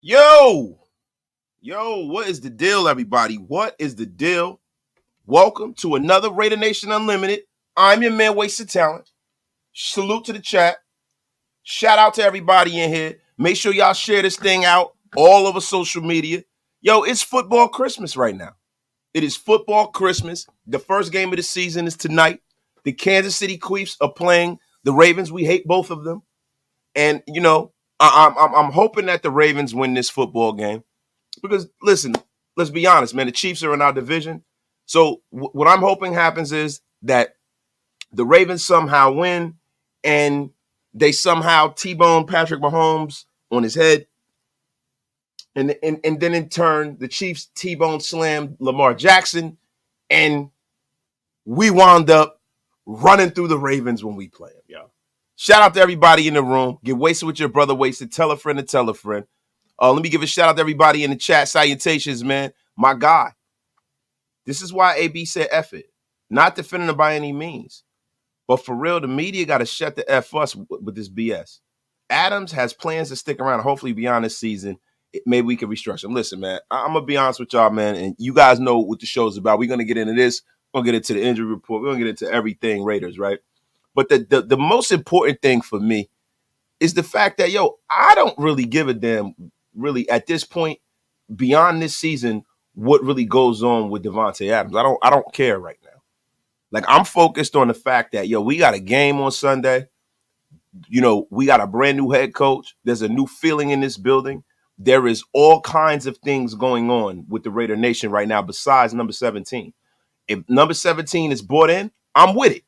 Yo, what is the deal, everybody? What is the deal? Welcome to another Raider Nation Unlimited. I'm your man, Wasted Talent. Salute to the chat. Shout out to everybody in here. Make sure y'all share this thing out all over social media. Yo, it's football Christmas right now. It is football Christmas. The first game of the season is tonight. The Kansas City Chiefs are playing the Ravens. We hate both of them. And, I'm hoping that the Ravens win this football game. Because, listen, let's be honest, man. The Chiefs are in our division. So what I'm hoping happens is that the Ravens somehow win and they somehow T-bone Patrick Mahomes on his head. And then in turn, the Chiefs T-bone slammed Lamar Jackson. And we wound up running through the Ravens when we play them, y'all. Shout out to everybody in the room. Get wasted with your brother wasted. Tell a friend to tell a friend. Let me give a shout out to everybody in the chat. Salutations, man. My guy. This is why AB said F it. Not defending him by any means. But for real, the media got to shut the F us with this BS. Adams has plans to stick around, hopefully beyond this season. Maybe we can restructure him. Listen, man, I'm going to be honest with y'all, man, and you guys know what the show's about. We're going to get into this. We're going to get into the injury report. We're going to get into everything Raiders, right? But the most important thing for me is the fact that, I don't really give a damn, really, at this point, beyond this season, what really goes on with Davante Adams. I don't care right now. Like, I'm focused on the fact that, we got a game on Sunday. We got a brand new head coach. There's a new feeling in this building. There is all kinds of things going on with the Raider Nation right now besides number 17. If number 17 is bought in, I'm with it.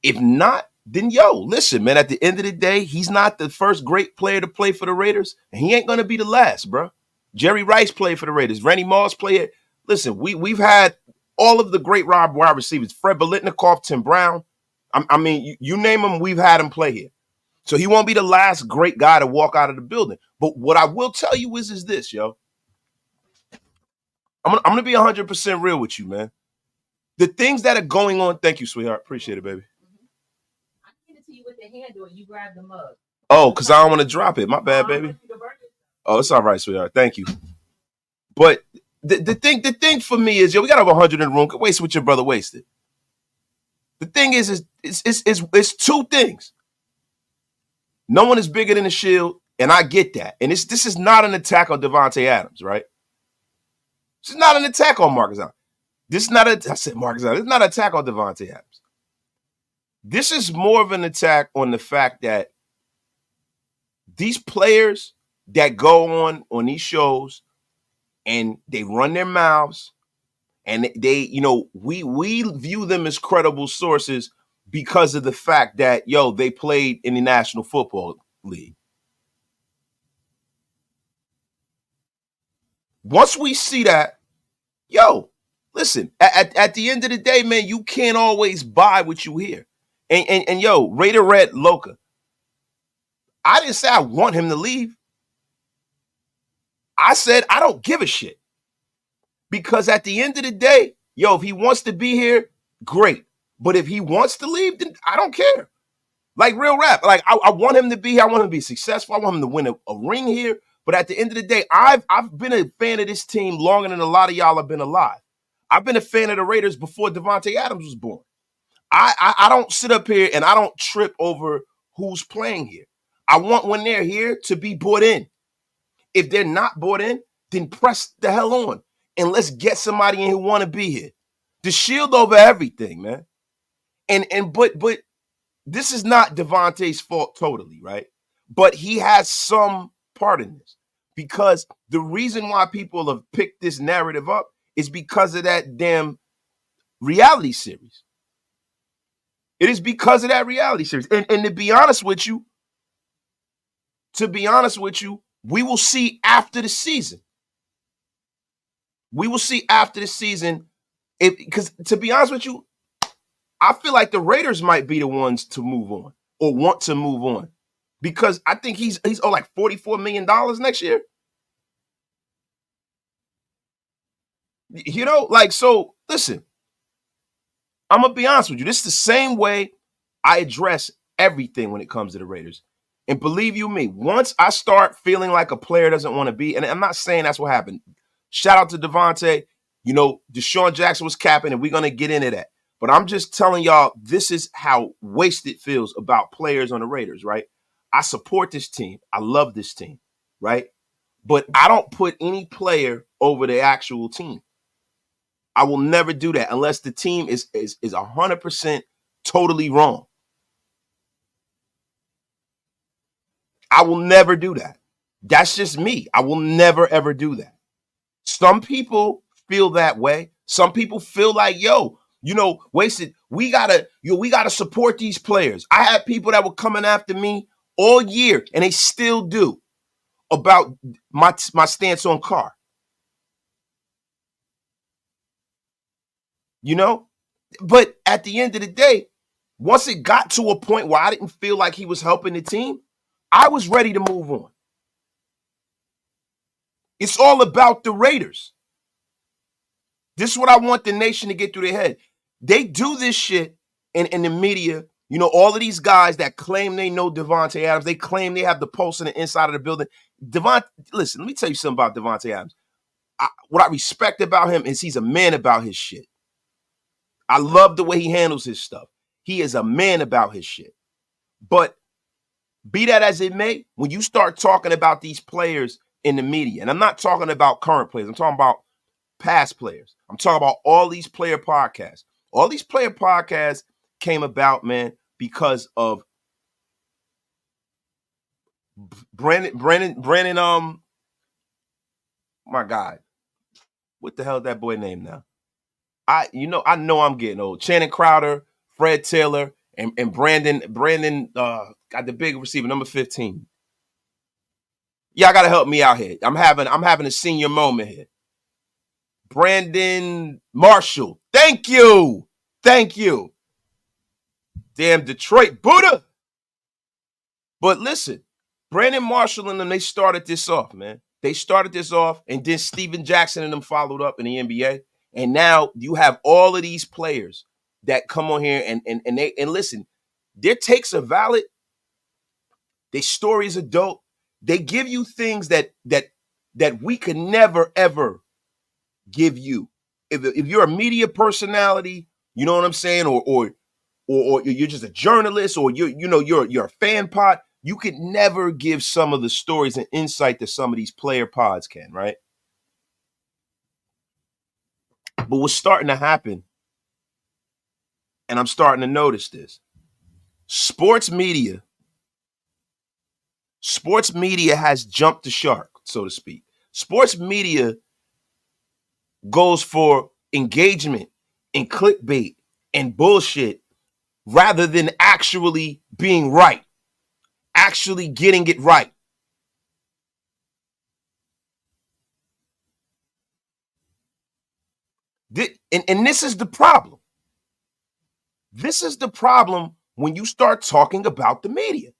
If not, then listen, man, at the end of the day, he's not the first great player to play for the Raiders, and he ain't going to be the last, bro. Jerry Rice played for the Raiders. Randy Moss played. Listen, we've had all of the great wide receivers. Fred Biletnikoff, Tim Brown. I mean, you name them, we've had him play here. So he won't be the last great guy to walk out of the building. But what I will tell you is this, yo. I'm gonna be 100% real with you, man. The things that are going on. Thank you, sweetheart. Appreciate it, baby. You with the handle and you grab the mug. Oh, because I don't want to drop it. My bad, baby. Oh, it's all right, sweetheart. Thank you. But the thing for me is, we got over 100 in the room. Waste with your brother wasted. The thing is it's two things. No one is bigger than the Shield, and I get that. And this is not an attack on Davante Adams, right? This is not an attack on Marcus Allen. This is not I said Marcus Allen. It's not an attack on Davante Adams. This is more of an attack on the fact that these players that go on these shows and they run their mouths and they we view them as credible sources because of the fact that, they played in the National Football League. Once we see that, listen, at the end of the day, man, you can't always buy what you hear. And Raider Red Loca. I didn't say I want him to leave. I said I don't give a shit. Because at the end of the day, if he wants to be here, great. But if he wants to leave, then I don't care. Like real rap. Like I want him to be here. I want him to be successful. I want him to win a ring here. But at the end of the day, I've been a fan of this team longer than a lot of y'all have been alive. I've been a fan of the Raiders before Davante Adams was born. I don't sit up here and I don't trip over who's playing here. I want when they're here to be bought in. If they're not bought in, then press the hell on. And let's get somebody in who want to be here. The Shield over everything, man. But this is not Davante's fault totally, right? But he has some part in this. Because the reason why people have picked this narrative up is because of that damn reality series. It is because of that reality series. And to be honest with you, we will see after the season. We will see after the season. Because to be honest with you, I feel like the Raiders might be the ones to move on or want to move on. Because I think he's owed like $44 million next year. So listen. I'm going to be honest with you. This is the same way I address everything when it comes to the Raiders. And believe you me, once I start feeling like a player doesn't want to be, and I'm not saying that's what happened. Shout out to Davante. DeSean Jackson was capping, and we're going to get into that. But I'm just telling y'all, this is how wasted feels about players on the Raiders, right? I support this team. I love this team, right? But I don't put any player over the actual team. I will never do that unless the team is 100% totally wrong. I will never do that. That's just me. I will never, ever do that. Some people feel that way. Some people feel like, wasted. We gotta support these players. I had people that were coming after me all year, and they still do, about my stance on Carr. But at the end of the day, once it got to a point where I didn't feel like he was helping the team, I was ready to move on. It's all about the Raiders. This is what I want the nation to get through their head. They do this shit in the media. All of these guys that claim they know Davante Adams, they claim they have the pulse on the inside of the building. Listen, let me tell you something about Davante Adams. What I respect about him is he's a man about his shit. I love the way he handles his stuff. He is a man about his shit. But be that as it may, when you start talking about these players in the media, and I'm not talking about current players, I'm talking about past players. I'm talking about all these player podcasts. All these player podcasts came about, man, because of Brandon, my God. What the hell is that boy name now? I know I'm getting old. Channing Crowder, Fred Taylor, and Brandon got the big receiver, number 15. Y'all gotta help me out here. I'm having a senior moment here. Brandon Marshall. Thank you. Damn Detroit Buddha. But listen, Brandon Marshall and them, they started this off, man. They started this off, and then DeSean Jackson and them followed up in the NBA. And now you have all of these players that come on here and listen, their takes are valid. Their stories are dope. They give you things that we could never, ever give you. If you're a media personality, you know what I'm saying, or you're just a journalist, or you're a fan pod, you could never give some of the stories and insight that some of these player pods can, right? But what's starting to happen, and I'm starting to notice this, sports media has jumped the shark, so to speak. Sports media goes for engagement and clickbait and bullshit rather than actually being right, actually getting it right. And this is the problem. This is the problem when you start talking about the media.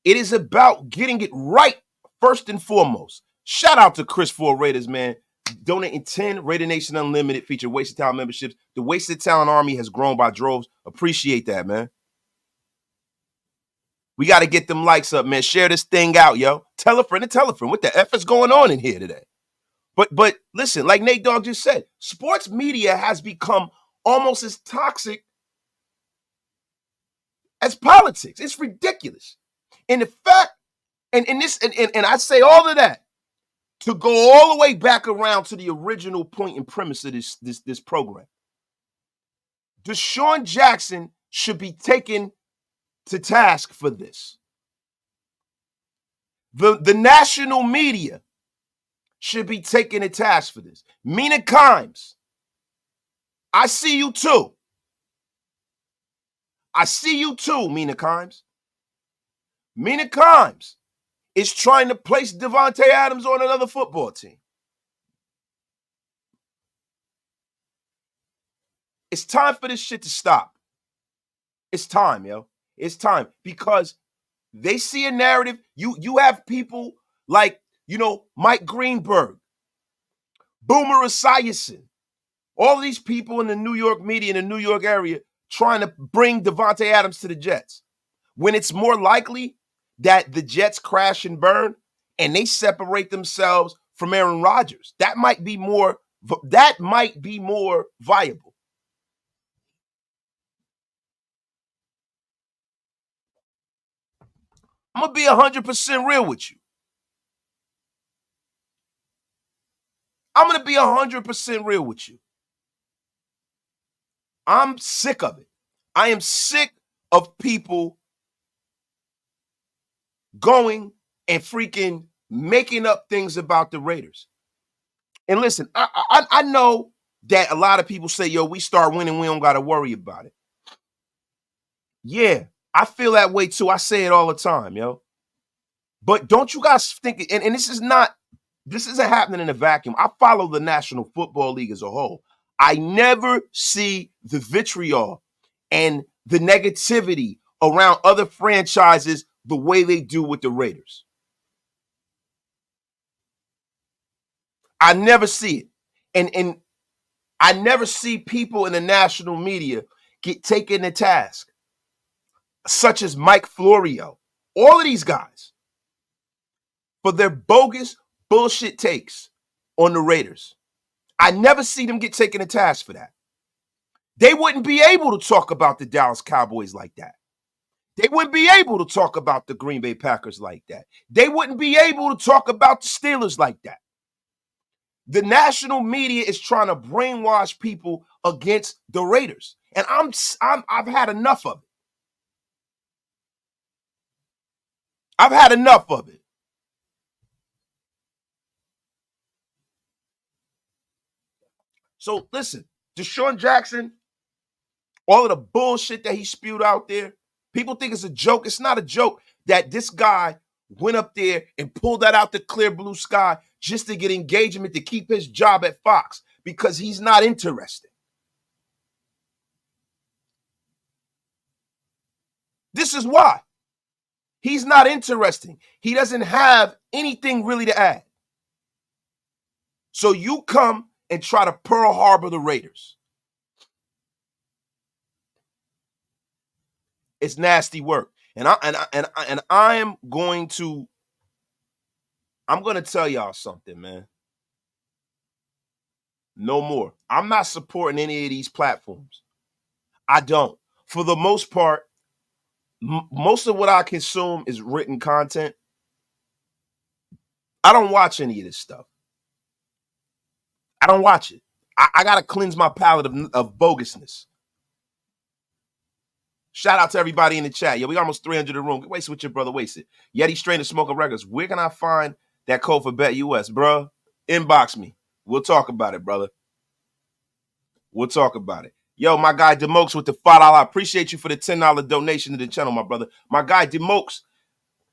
It is about getting it right first and foremost. Shout out to Chris for Raiders, man. Donating 10 Raider Nation Unlimited feature Wasted Talent memberships. The Wasted Talent Army has grown by droves. Appreciate that, man. We got to get them likes up, man. Share this thing out, yo. Tell a friend and tell a friend. What the F is going on in here today? But listen, like Nate Dogg just said, sports media has become almost as toxic as politics. It's ridiculous. And the fact, and I say all of that to go all the way back around to the original point and premise of this program. DeSean Jackson should be taken to task for this. The national media should be taken to task for this. Mina Kimes, I see you too. I see you too, Mina Kimes. Mina Kimes is trying to place Davante Adams on another football team. It's time for this shit to stop. It's time, yo. It's time, because they see a narrative. You have people like, Mike Greenberg, Boomer Esiason, all these people in the New York media, in the New York area, trying to bring Davante Adams to the Jets, when it's more likely that the Jets crash and burn and they separate themselves from Aaron Rodgers. That might be more viable. I'm going to be 100% real with you. I'm going to be 100% real with you. I'm sick of it. I am sick of people going and freaking making up things about the Raiders. And listen, I know that a lot of people say, yo, we start winning, we don't got to worry about it. Yeah, I feel that way too. I say it all the time, yo. But don't you guys think, and this isn't happening in a vacuum. I follow the National Football League as a whole. I never see the vitriol and the negativity around other franchises the way they do with the Raiders. I never see it. And I never see people in the national media get taken to task, such as Mike Florio, all of these guys, for their bogus bullshit takes on the Raiders. I never see them get taken to task for that. They wouldn't be able to talk about the Dallas Cowboys like that. They wouldn't be able to talk about the Green Bay Packers like that. They wouldn't be able to talk about the Steelers like that. The national media is trying to brainwash people against the Raiders. And I've had enough of it. I've had enough of it. So listen, DeSean Jackson, all of the bullshit that he spewed out there, people think it's a joke. It's not a joke that this guy went up there and pulled that out the clear blue sky just to get engagement to keep his job at Fox because he's not interested. This is why. He's not interesting. He doesn't have anything really to add. So you come and try to Pearl Harbor the Raiders. It's nasty work. And I'm going to tell y'all something, man. No more. I'm not supporting any of these platforms. I don't. For the most part, most of what I consume is written content. I don't watch any of this stuff. I don't watch it. I got to cleanse my palate of bogusness. Shout out to everybody in the chat. Yo, we almost 300 in the room. Waste it with your brother. Waste it. Yeti Strain and Smoker Records. Where can I find that code for Bet US, bro? Inbox me. We'll talk about it, brother. We'll talk about it. Yo, my guy Demokes with the $5. I appreciate you for the $10 donation to the channel, my brother. My guy Demokes,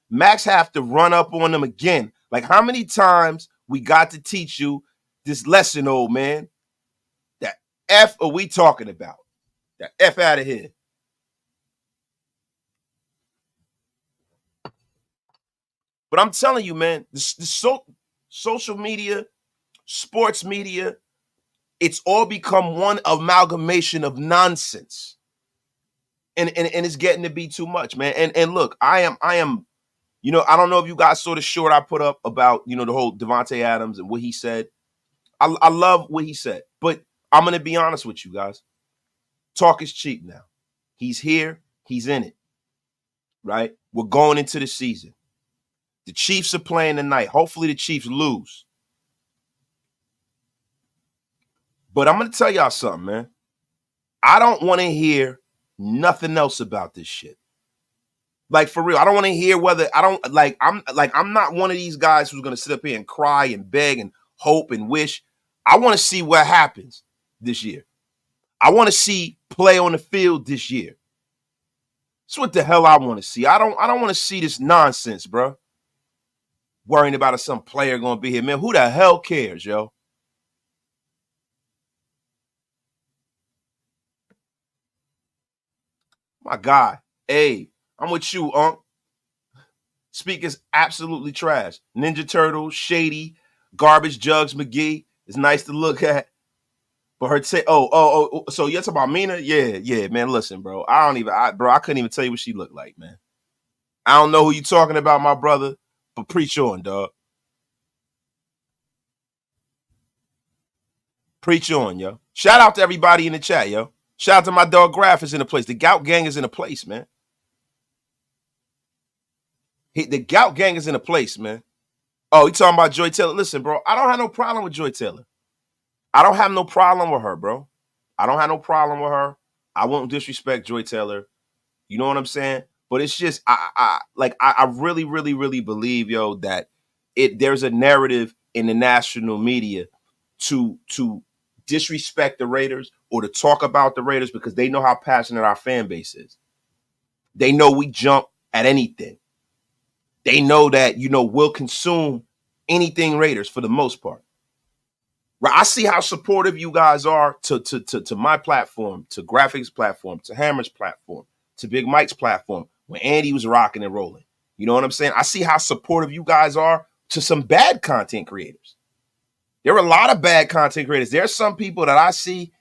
Max have to run up on them again. Like, how many times we got to teach you this lesson, old man? That F are we talking about? That F out of here. But I'm telling you, man, the social media, sports media, it's all become one amalgamation of nonsense. And it's getting to be too much, man. And look, I am, I don't know if you guys saw the short I put up about, the whole Davante Adams and what he said. I love what he said, but I'm going to be honest with you guys. Talk is cheap now. He's here. He's in it, right? We're going into the season. The Chiefs are playing tonight. Hopefully the Chiefs lose. But I'm going to tell y'all something, man. I don't want to hear nothing else about this shit. Like, for real. I don't want to hear I'm not one of these guys who's going to sit up here and cry and beg and hope and wish. I want to see what happens this year. I want to see play on the field this year. That's what the hell I want to see. I don't want to see this nonsense, bro. Worrying about if some player going to be here. Man, who the hell cares, yo? My guy, hey, I'm with you, Unc. Speakers absolutely trash. Ninja Turtle, Shady, Garbage Jugs McGee. It's nice to look at. But her say, so you're talking about Mina? Yeah, man. Listen, bro. I couldn't even tell you what she looked like, man. I don't know who you talking about, my brother, but preach on, dog. Preach on, yo. Shout out to everybody in the chat, yo. Shout out to my dog Graph is in the place. The Gout Gang is in the place, man. The Gout Gang is in the place, man. Oh, you talking about Joy Taylor? Listen, bro, I don't have no problem with Joy Taylor. I don't have no problem with her, bro. I don't have no problem with her. I won't disrespect Joy Taylor. You know what I'm saying? But it's just I really, really, really believe, yo, that there's a narrative in the national media to disrespect the Raiders or to talk about the Raiders because they know how passionate our fan base is. They know we jump at anything. They know that, we'll consume anything Raiders for the most part. Right? I see how supportive you guys are to my platform, to Graphics platform, to Hammer's platform, to Big Mike's platform when Andy was rocking and rolling. You know what I'm saying? I see how supportive you guys are to some bad content creators. There are a lot of bad content creators. There's some people that I see,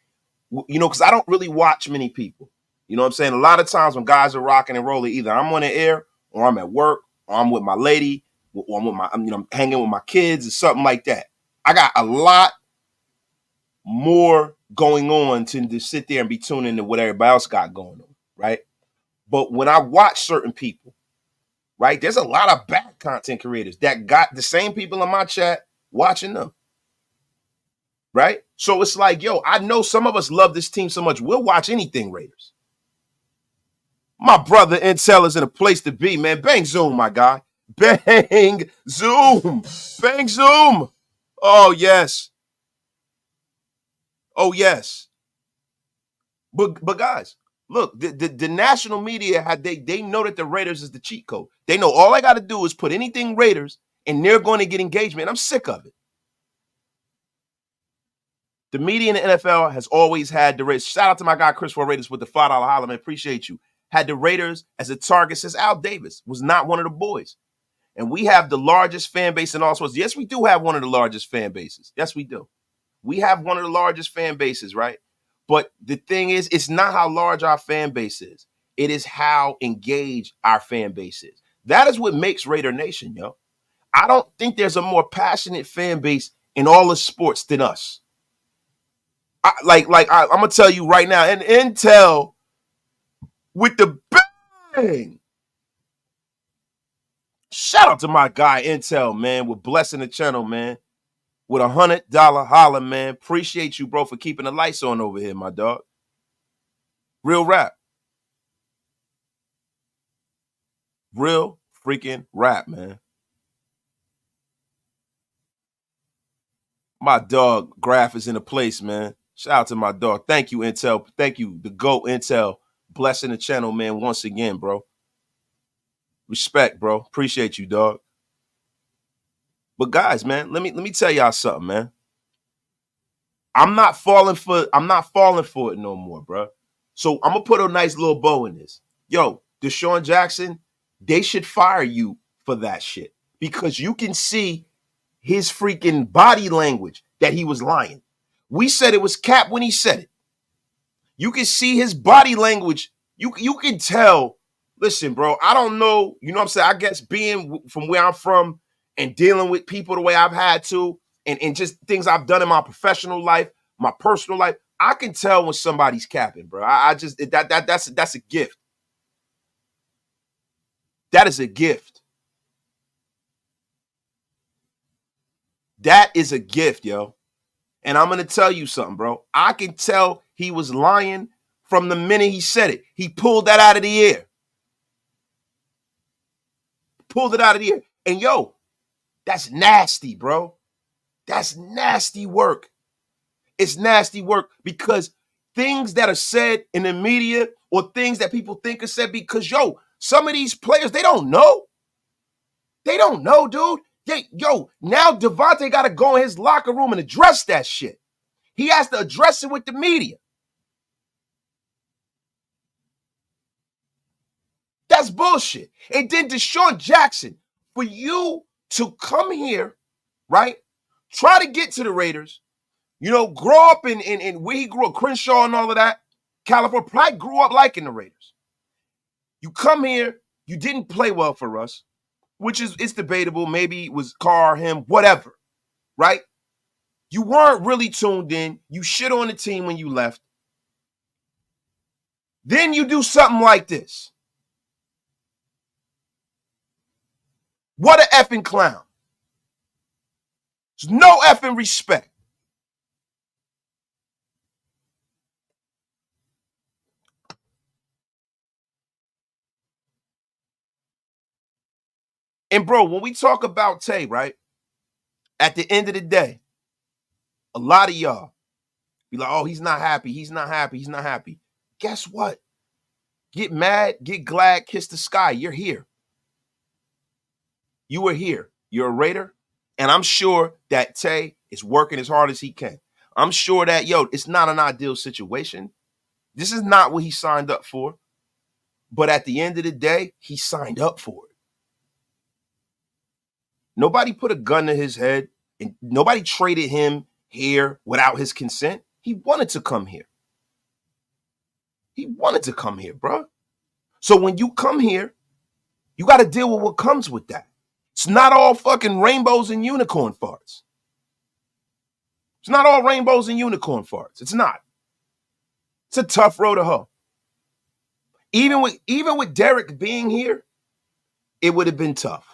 because I don't really watch many people. You know what I'm saying? A lot of times when guys are rocking and rolling, either I'm on the air or I'm at work or I'm with my lady or I'm hanging with my kids or something like that. I got a lot more going on to sit there and be tuning to what everybody else got going on, right? But when I watch certain people, right, there's a lot of bad content creators that got the same people in my chat watching them, right? So it's like, yo, I know some of us love this team so much, we'll watch anything Raiders. My brother Intel is in a place to be, man. Bang Zoom, my guy. Bang Zoom. Bang Zoom. Oh, yes. Oh, yes. But guys, look, the national media they know that the Raiders is the cheat code. They know all I got to do is put anything Raiders and they're going to get engagement. I'm sick of it. The media in the NFL has always had the Raiders. Shout out to my guy Chris for Raiders with the $5 holler, man. Appreciate you. Had the Raiders as a target since Al Davis was not one of the boys. And we have the largest fan base in all sports. Yes, we do have one of the largest fan bases. Yes, we do. We have one of the largest fan bases, right? But the thing is, it's not how large our fan base is. It is how engaged our fan base is. That is what makes Raider Nation, yo. I don't think there's a more passionate fan base in all of sports than us. I'm going to tell you right now, and Intel with the bang. Shout out to my guy Intel, man, with blessing the channel, man. With $100 holler, man. Appreciate you, bro, for keeping the lights on over here, my dog. Real rap. Real freaking rap, man. My dog Graph is in the place, man. Shout out to my dog. Thank you, Intel. Thank you, the GOAT Intel. Blessing the channel, man, once again, bro. Respect, bro. Appreciate you, dog. But guys, man, let me tell y'all something, man. I'm not falling for it no more, bro. So I'm gonna put a nice little bow in this. Yo, DeSean Jackson, they should fire you for that shit because you can see his freaking body language that he was lying. We said it was cap when he said it. You can see his body language. You can tell. Listen, bro, I don't know. You know what I'm saying? I guess being from where I'm from and dealing with people the way I've had to and just things I've done in my professional life, my personal life, I can tell when somebody's capping, bro. That's a gift. That is a gift. That is a gift, yo. And I'm going to tell you something, bro. I can tell he was lying from the minute he said it. He pulled that out of the air. Pulled it out of the air. And yo, that's nasty, bro. That's nasty work. It's nasty work because things that are said in the media or things that people think are said because, yo, some of these players, they don't know. They don't know, dude. Now Davante got to go in his locker room and address that shit. He has to address it with the media. That's bullshit. And then DeSean Jackson, for you to come here, right, try to get to the Raiders, grow up in where he grew up, Crenshaw and all of that, California, probably grew up liking the Raiders. You come here, You didn't play well for us, which is it's debatable. Maybe it was Carr, him, whatever, right? You weren't really tuned in. You shit on the team when you left. Then you do something like this. What a effing clown. There's no effing respect. And bro, when we talk about Tay, right? At the end of the day, a lot of y'all be like, oh, he's not happy. He's not happy. He's not happy. Guess what? Get mad, get glad, kiss the sky. You're here. You were here. You're a Raider. And I'm sure that Tay is working as hard as he can. I'm sure that, it's not an ideal situation. This is not what he signed up for. But at the end of the day, he signed up for it. Nobody put a gun to his head, and nobody traded him here without his consent. He wanted to come here. He wanted to come here, bro. So when you come here, you got to deal with what comes with that. It's not all fucking rainbows and unicorn farts. It's not all rainbows and unicorn farts. It's not. It's a tough road to hoe. Even with Derek being here, it would have been tough.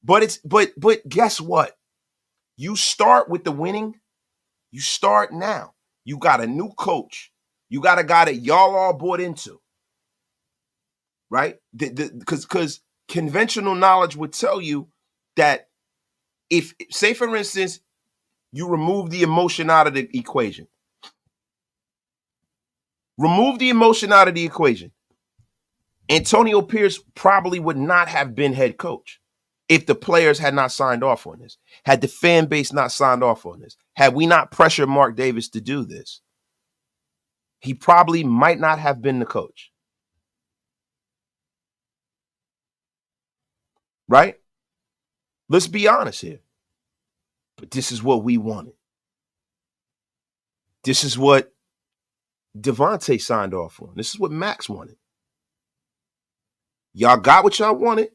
But guess what? You start with the winning. You start now. You got a new coach. You got a guy that y'all all bought into. Right? Because conventional knowledge would tell you that if, say for instance, you remove the emotion out of the equation. Remove the emotion out of the equation. Antonio Pierce probably would not have been head coach if the players had not signed off on this, had the fan base not signed off on this, had we not pressured Mark Davis to do this. He probably might not have been the coach. Right? Let's be honest here. But this is what we wanted. This is what Davante signed off on. This is what Max wanted. Y'all got what y'all wanted.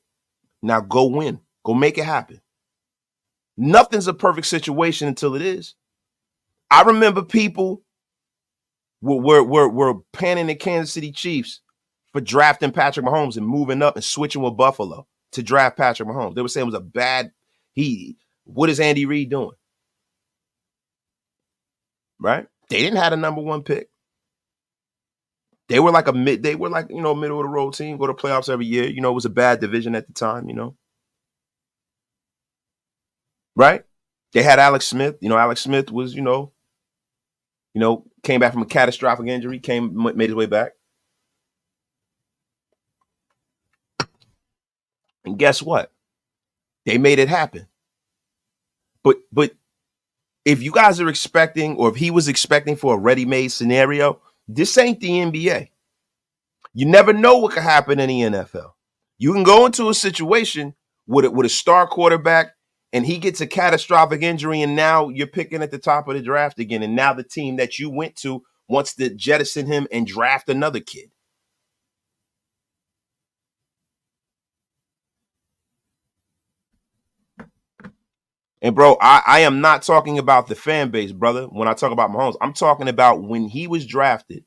Now go win. Go make it happen. Nothing's a perfect situation until it is. I remember people were panning the Kansas City Chiefs for drafting Patrick Mahomes and moving up and switching with Buffalo to draft Patrick Mahomes. They were saying it was a bad. What is Andy Reid doing? Right? They didn't have a number one pick. They were like middle of the road team, go to playoffs every year. It was a bad division at the time, Right? They had Alex Smith. Alex Smith was, came back from a catastrophic injury, made his way back. And guess what? They made it happen. But if you guys are expecting, or if he was expecting for a ready-made scenario, this ain't the NBA. You never know what could happen in the NFL. You can go into a situation with a star quarterback and he gets a catastrophic injury, and now you're picking at the top of the draft again. And now the team that you went to wants to jettison him and draft another kid. And bro, I am not talking about the fan base, brother. When I talk about Mahomes, I'm talking about when he was drafted,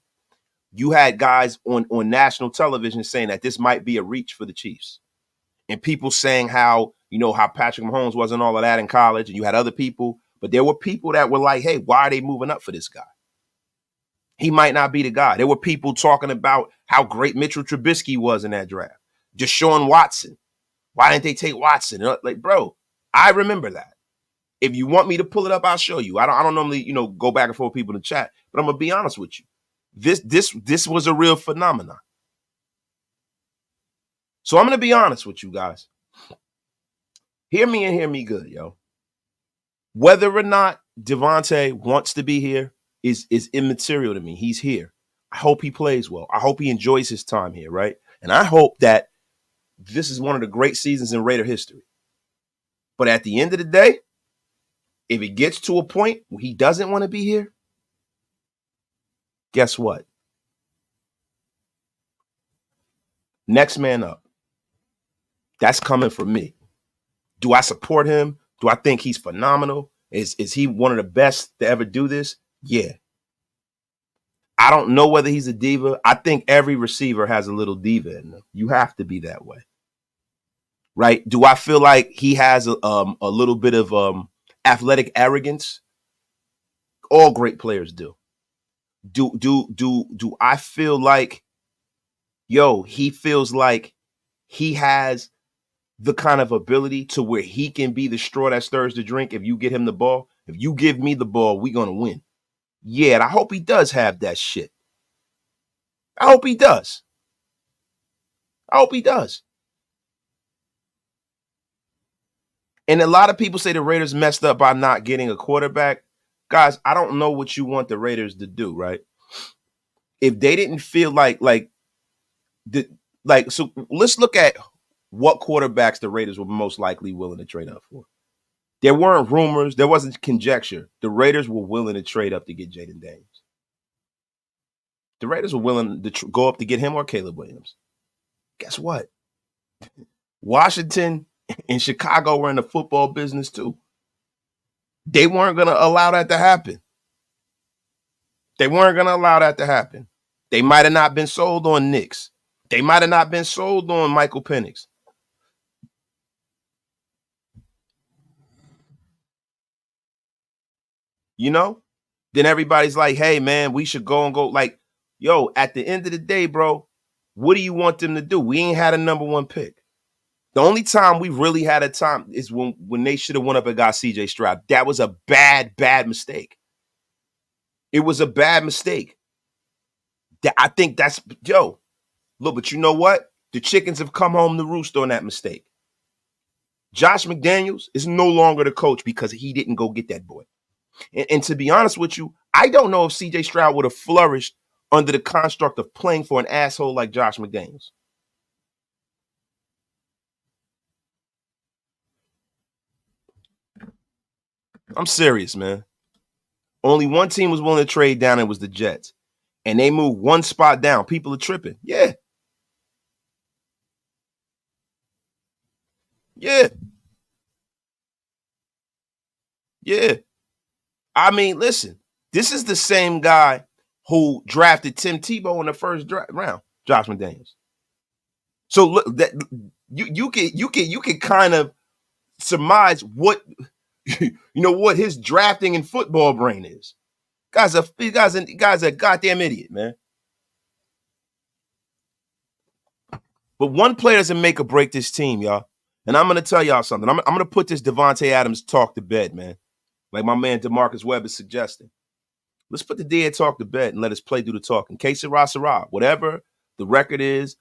you had guys on national television saying that this might be a reach for the Chiefs. And people saying how Patrick Mahomes wasn't all of that in college, and you had other people, but there were people that were like, hey, why are they moving up for this guy? He might not be the guy. There were people talking about how great Mitchell Trubisky was in that draft. Deshaun Watson. Why didn't they take Watson? Like, bro, I remember that. If you want me to pull it up, I'll show you. I don't normally, go back and forth with people in the chat, but I'm gonna be honest with you. This was a real phenomenon. So I'm gonna be honest with you guys. Hear me and hear me good, yo. Whether or not Davante wants to be here is immaterial to me. He's here. I hope he plays well. I hope he enjoys his time here, right? And I hope that this is one of the great seasons in Raider history. But at the end of the day, if it gets to a point where he doesn't want to be here, guess what? Next man up. That's coming from me. Do I support him? Do I think he's phenomenal? Is he one of the best to ever do this? Yeah. I don't know whether he's a diva. I think every receiver has a little diva in them. You have to be that way. Right? Do I feel like he has a little bit of athletic arrogance? All great players do. Do I feel like, he feels like he has the kind of ability to where he can be the straw that stirs the drink if you get him the ball? If you give me the ball, we're going to win. Yeah, and I hope he does have that shit. I hope he does. And a lot of people say the Raiders messed up by not getting a quarterback. Guys, I don't know what you want the Raiders to do, right? If they didn't feel so let's look at what quarterbacks the Raiders were most likely willing to trade up for. There weren't rumors. There wasn't conjecture. The Raiders were willing to trade up to get Jaden Daniels. The Raiders were willing to go up to get him or Caleb Williams. Guess what? Washington and Chicago were in the football business too. They weren't going to allow that to happen. They might have not been sold on Knicks. They might have not been sold on Michael Penix. Then everybody's like, hey, man, we should go. Like, at the end of the day, bro, what do you want them to do? We ain't had a number one pick. The only time we really had a time is when they should have went up and got CJ Stroud. That was a bad mistake. It was a bad mistake. I think that's, look, but you know what? The chickens have come home to roost on that mistake. Josh McDaniels is no longer the coach because he didn't go get that boy. And to be honest with you, I don't know if CJ Stroud would have flourished under the construct of playing for an asshole like Josh McDaniels. I'm serious, man. Only one team was willing to trade down, and it was the Jets. And they moved one spot down. People are tripping. Yeah. I mean, listen, this is the same guy who drafted Tim Tebow in the first round, Josh McDaniels. So look, that you can kind of surmise what what his drafting and football brain is. Guy's a goddamn idiot, man. But one player doesn't make or break this team, y'all. And I'm gonna tell y'all something. I'm gonna put this Davante Adams talk to bed, man. Like my man DeMarcus Webb is suggesting. Let's put the dead talk to bed and let us play do the talking. Que sera, sera. Whatever the record is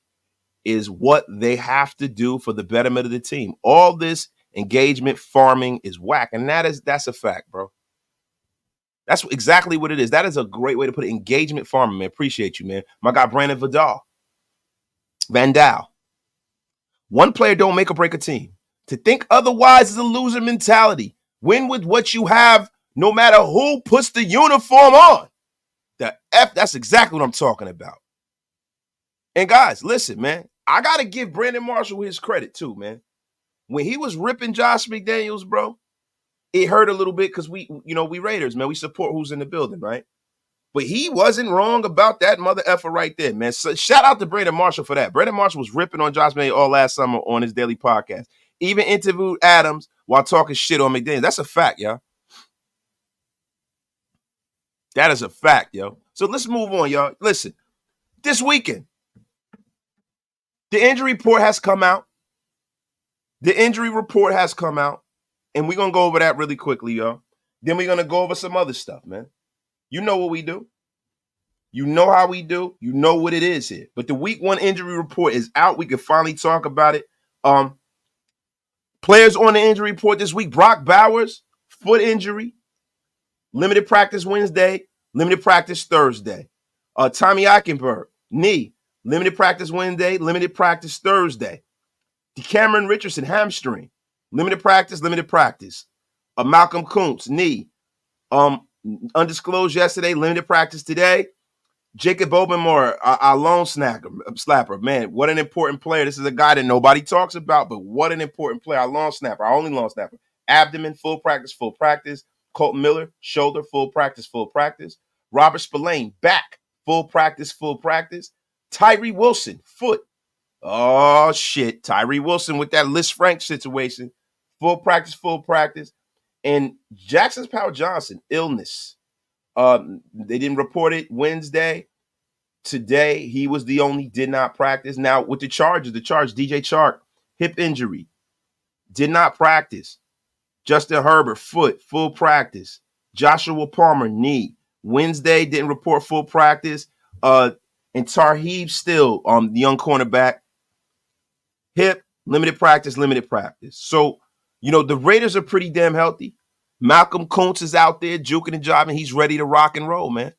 what they have to do for the betterment of the team. All this engagement farming is whack. And that's a fact, bro. That's exactly what it is. That is a great way to put it. Engagement farming, man. Appreciate you, man. My guy Brandon Vandal. One player don't make or break a team. To think otherwise is a loser mentality. Win with what you have, no matter who puts the uniform on. That's exactly what I'm talking about. And guys, listen, man, I got to give Brandon Marshall his credit too, man. When he was ripping Josh McDaniels, bro, it hurt a little bit because we Raiders, man, we support who's in the building, right? But he wasn't wrong about that mother effer right there, man. So shout out to Brandon Marshall for that. Brandon Marshall was ripping on Josh McDaniels all last summer on his daily podcast. Even interviewed Adams while talking shit on McDaniels. That's a fact, y'all. That is a fact, yo. So let's move on, y'all. Listen, this weekend, the injury report has come out. And we're going to go over that really quickly, y'all. Then we're going to go over some other stuff, man. You know what we do. You know how we do. You know what it is here. But the week 1 injury report is out. We can finally talk about it. Players on the injury report this week. Brock Bowers, foot injury. Limited practice Wednesday. Limited practice Thursday. Tommy Eichenberg, knee. Limited practice Wednesday. Limited practice Thursday. Cameron Richardson, hamstring. Limited practice. Malcolm Kuntz, knee. Undisclosed yesterday. Limited practice today. Jacob Obenmore, our lone slapper. Man, what an important player. This is a guy that nobody talks about, but what an important player. Our long snapper, our only long snapper. Abdomen, full practice, full practice. Colton Miller, shoulder, full practice, full practice. Robert Spillane, back, full practice, full practice. Tyree Wilson, foot. Oh, shit. Tyree Wilson with that Liz Frank situation. Full practice, full practice. And Jackson's Powell Johnson, illness. They didn't report it Wednesday. Today, he was the only did not practice. Now, with the Chargers, DJ Chark, hip injury, did not practice. Justin Herbert, foot, full practice. Joshua Palmer, knee. Wednesday, didn't report full practice. And Tarheeb still, the young cornerback, hip, limited practice. So, the Raiders are pretty damn healthy. Malcolm Kuntz is out there juking and jiving. He's ready to rock and roll, man.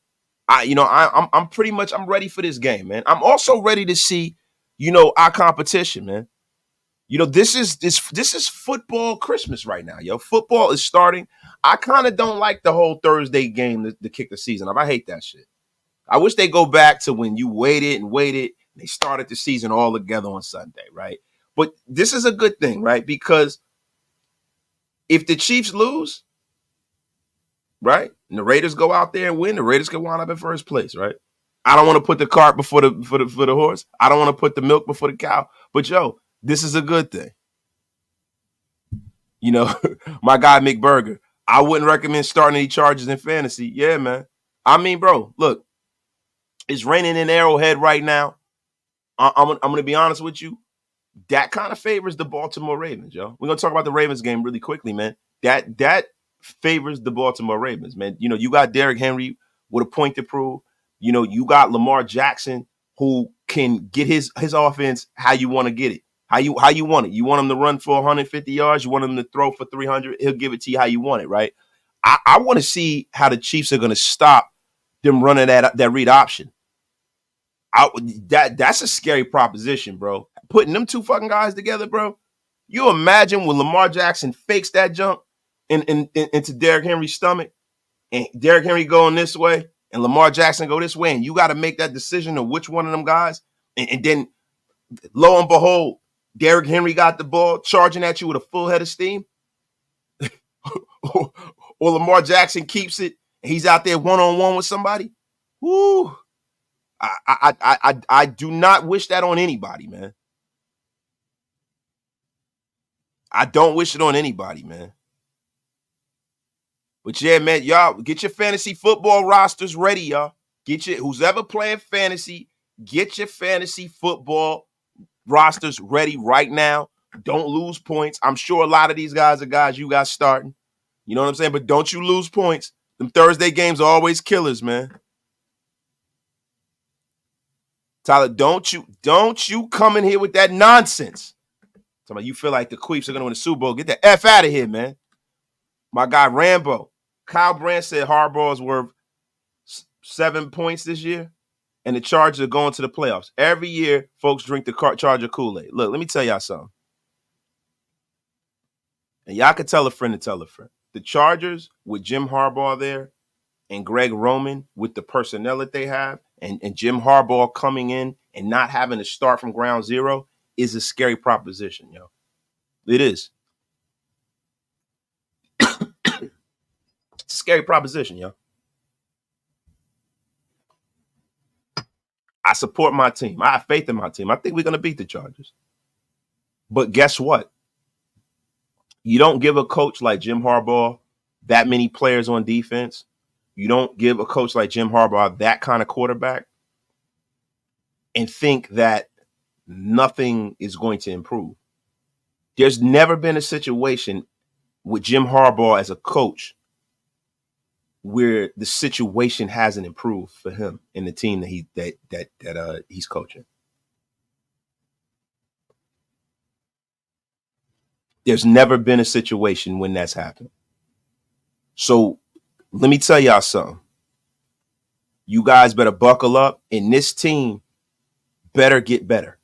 I'm ready for this game, man. I'm also ready to see, our competition, man. This is football Christmas right now, yo. Football is starting. I kind of don't like the whole Thursday game to kick the season off. I hate that shit. I wish they go back to when you waited and they started the season all together on Sunday, right? But this is a good thing, right? Because if the Chiefs lose, right, and the Raiders go out there and win, the Raiders can wind up in first place, right? I don't want to put the cart before the horse. I don't want to put the milk before the cow. But yo, this is a good thing. My guy Mick Berger, I wouldn't recommend starting any Chargers in fantasy. Yeah, man. I mean, bro, look, it's raining in Arrowhead right now. I'm going to be honest with you. That kind of favors the Baltimore Ravens, yo. We're going to talk about the Ravens game really quickly, man. That favors the Baltimore Ravens, man. You got Derrick Henry with a point to prove. You got Lamar Jackson who can get his offense how you want to get it. How you want it. You want him to run for 150 yards. You want him to throw for 300. He'll give it to you how you want it, right? I want to see how the Chiefs are going to stop them running that read option. That's a scary proposition, bro. Putting them two fucking guys together, bro. You imagine when Lamar Jackson fakes that jump into Derrick Henry's stomach, and Derrick Henry going this way, and Lamar Jackson go this way, and you got to make that decision of which one of them guys, and then lo and behold, Derrick Henry got the ball charging at you with a full head of steam, or Lamar Jackson keeps it, and he's out there one-on-one with somebody. Woo! I do not wish that on anybody, man. I don't wish it on anybody, man. But yeah, man, y'all get your fantasy football rosters ready, y'all. Who's ever playing fantasy, get your fantasy football rosters ready right now. Don't lose points. I'm sure a lot of these guys are guys you got starting. You know what I'm saying? But don't you lose points. Them Thursday games are always killers, man. Tyler, don't you come in here with that nonsense. You feel like the Queefs are going to win the Super Bowl. Get the F out of here, man. My guy Rambo. Kyle Brandt said Harbaugh's worth 7 points this year, and the Chargers are going to the playoffs. Every year, folks drink the Charger Kool-Aid. Look, let me tell y'all something. And y'all can tell a friend to tell a friend. The Chargers with Jim Harbaugh there and Greg Roman with the personnel that they have and Jim Harbaugh coming in and not having to start from ground zero is a scary proposition, yo. It is. It's a scary proposition, yo. I support my team. I have faith in my team. I think we're going to beat the Chargers. But guess what? You don't give a coach like Jim Harbaugh that many players on defense. You don't give a coach like Jim Harbaugh that kind of quarterback and think that nothing is going to improve. There's never been a situation with Jim Harbaugh as a coach where the situation hasn't improved for him and the team that he's coaching. There's never been a situation when that's happened. So let me tell y'all something. You guys better buckle up, and this team better get better.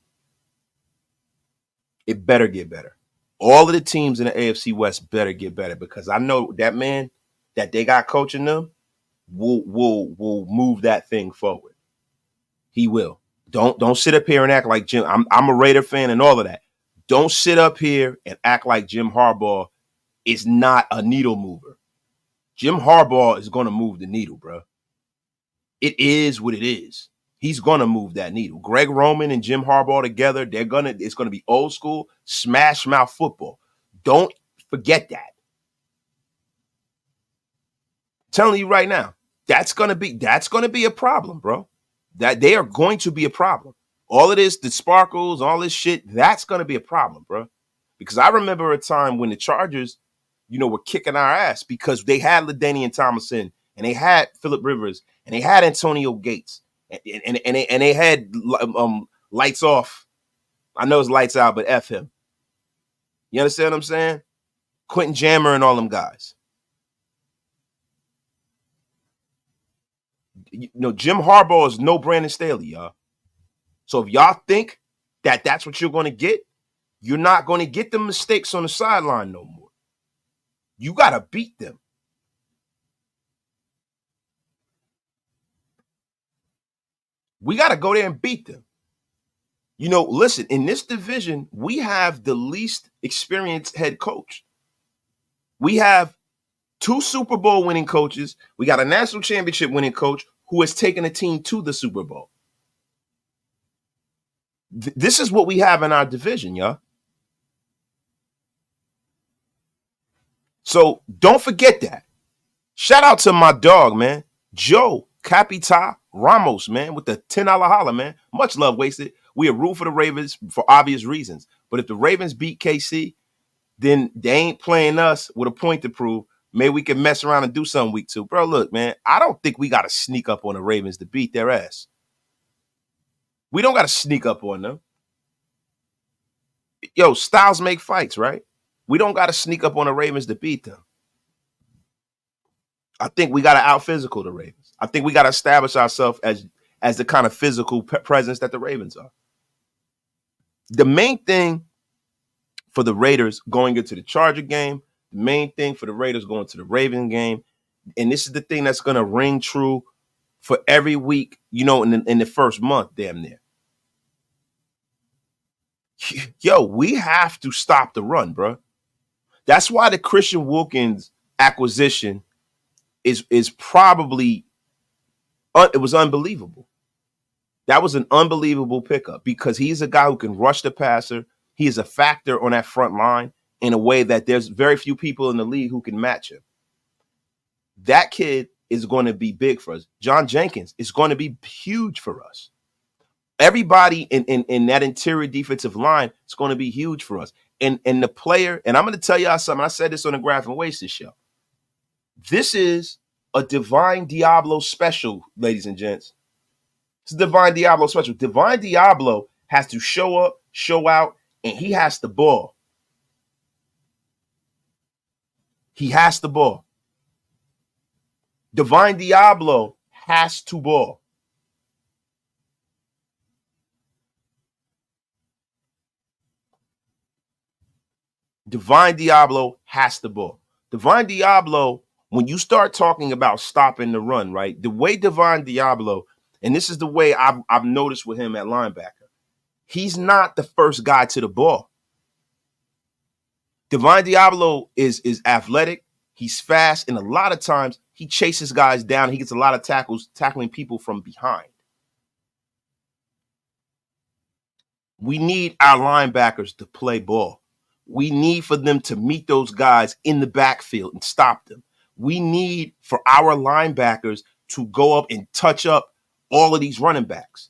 It better get better. All of the teams in the AFC West better get better, because I know that man that they got coaching them will move that thing forward. He will. Don't sit up here and act like Jim. I'm a Raider fan and all of that. Don't sit up here and act like Jim Harbaugh is not a needle mover. Jim Harbaugh is going to move the needle, bro. It is what it is. He's going to move that needle. Greg Roman and Jim Harbaugh together, it's going to be old school smash mouth football. Don't forget that. I'm telling you right now, that's going to be a problem, bro. That they are going to be a problem. All of this, the sparkles, all this shit, that's going to be a problem, bro. Because I remember a time when the Chargers, were kicking our ass because they had LaDainian Tomlinson and they had Phillip Rivers and they had Antonio Gates and they had lights off. I know it's lights out, but F him. You understand what I'm saying? Quentin Jammer and all them guys. Jim Harbaugh is no Brandon Staley, y'all. So if y'all think that that's what you're going to get, you're not going to get the mistakes on the sideline no more. You got to beat them. We got to go there and beat them. Listen, in this division, we have the least experienced head coach. We have 2 Super Bowl winning coaches. We got a national championship winning coach who has taken a team to the Super Bowl. This is what we have in our division, y'all. So don't forget that. Shout out to my dog, man. Joe Capita Ramos, man, with the $10 holler, man. Much love wasted. We are root for the Ravens for obvious reasons. But if the Ravens beat KC, then they ain't playing us with a point to prove. Maybe we can mess around and do something week 2. Bro, look, man, I don't think we got to sneak up on the Ravens to beat their ass. We don't got to sneak up on them. Yo, styles make fights, right? We don't got to sneak up on the Ravens to beat them. I think we got to out-physical the Ravens. I think we got to establish ourselves as the kind of physical presence that the Ravens are. The main thing for the Raiders going into the Charger game, the main thing for the Raiders going to the Raven game, and this is the thing that's going to ring true for every week, in the first month, damn near. Yo, we have to stop the run, bro. That's why the Christian Wilkins acquisition is probably it was unbelievable. That was an unbelievable pickup because he's a guy who can rush the passer. He is a factor on that front line in a way that there's very few people in the league who can match him. That kid is going to be big for us. John Jenkins is going to be huge for us. Everybody in that interior defensive line is going to be huge for us. And the player, and I'm going to tell y'all something. I said this on the Graph and Wasted show. This is a Divine Diablo special, ladies and gents. It's a Divine Diablo special. Divine Diablo has to show up, show out, and he has the ball. He has the ball. Divine Diablo has to ball. Divine Diablo has the ball. Divine Diablo, when you start talking about stopping the run, right? The way Divine Diablo, and this is the way I've noticed with him at linebacker, he's not the first guy to the ball. Divine Diablo is athletic. He's fast, and a lot of times he chases guys down. He gets a lot of tackles, tackling people from behind. We need our linebackers to play ball. We need for them to meet those guys in the backfield and stop them. We need for our linebackers to go up and touch up all of these running backs,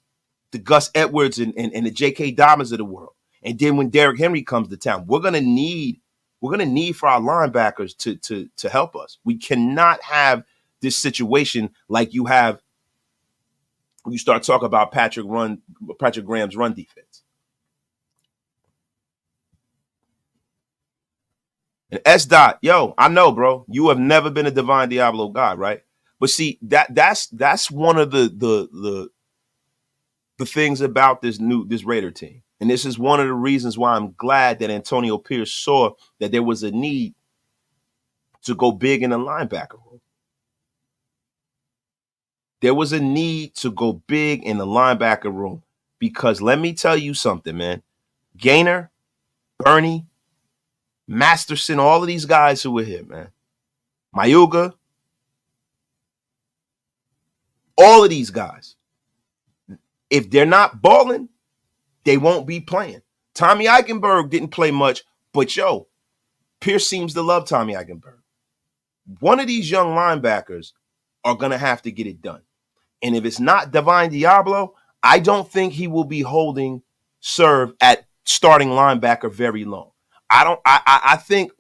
the Gus Edwards and the J.K. Dobbins of the world. And then when Derrick Henry comes to town, we're gonna need for our linebackers to help us. We cannot have this situation like you have when you start talking about Patrick Graham's run defense. And S. Dot, yo, I know, bro. You have never been a Divine Diablo guy, right? But see, that's one of the things about this Raider team. And this is one of the reasons why I'm glad that Antonio Pierce saw that there was a need to go big in the linebacker room. There was a need to go big in the linebacker room because let me tell you something, man. Gainer, Bernie, Masterson, all of these guys who were here, man. Mayuga, all of these guys. If they're not balling, they won't be playing. Tommy Eichenberg didn't play much, but yo, Pierce seems to love Tommy Eichenberg. One of these young linebackers are going to have to get it done. And if it's not Divine Diablo, I don't think he will be holding serve at starting linebacker very long. I think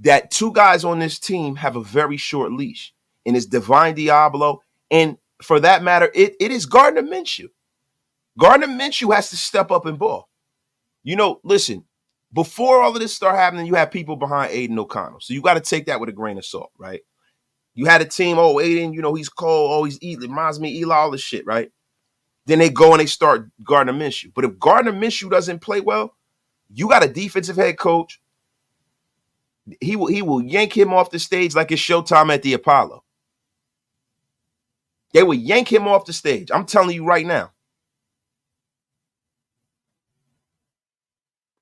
that two guys on this team have a very short leash, and it's Divine Diablo, and for that matter, it is Gardner Minshew. Gardner Minshew has to step up and ball. You know, listen, before all of this started happening, you had people behind Aiden O'Connell. So you got to take that with a grain of salt, right? You had a team, oh, Aiden, you know, he's cold, oh, he's Eli, reminds me of Eli, all this shit, right? Then they go and they start Gardner Minshew. But if Gardner Minshew doesn't play well, you got a defensive head coach. He will yank him off the stage like it's showtime at the Apollo. They will yank him off the stage. I'm telling you right now.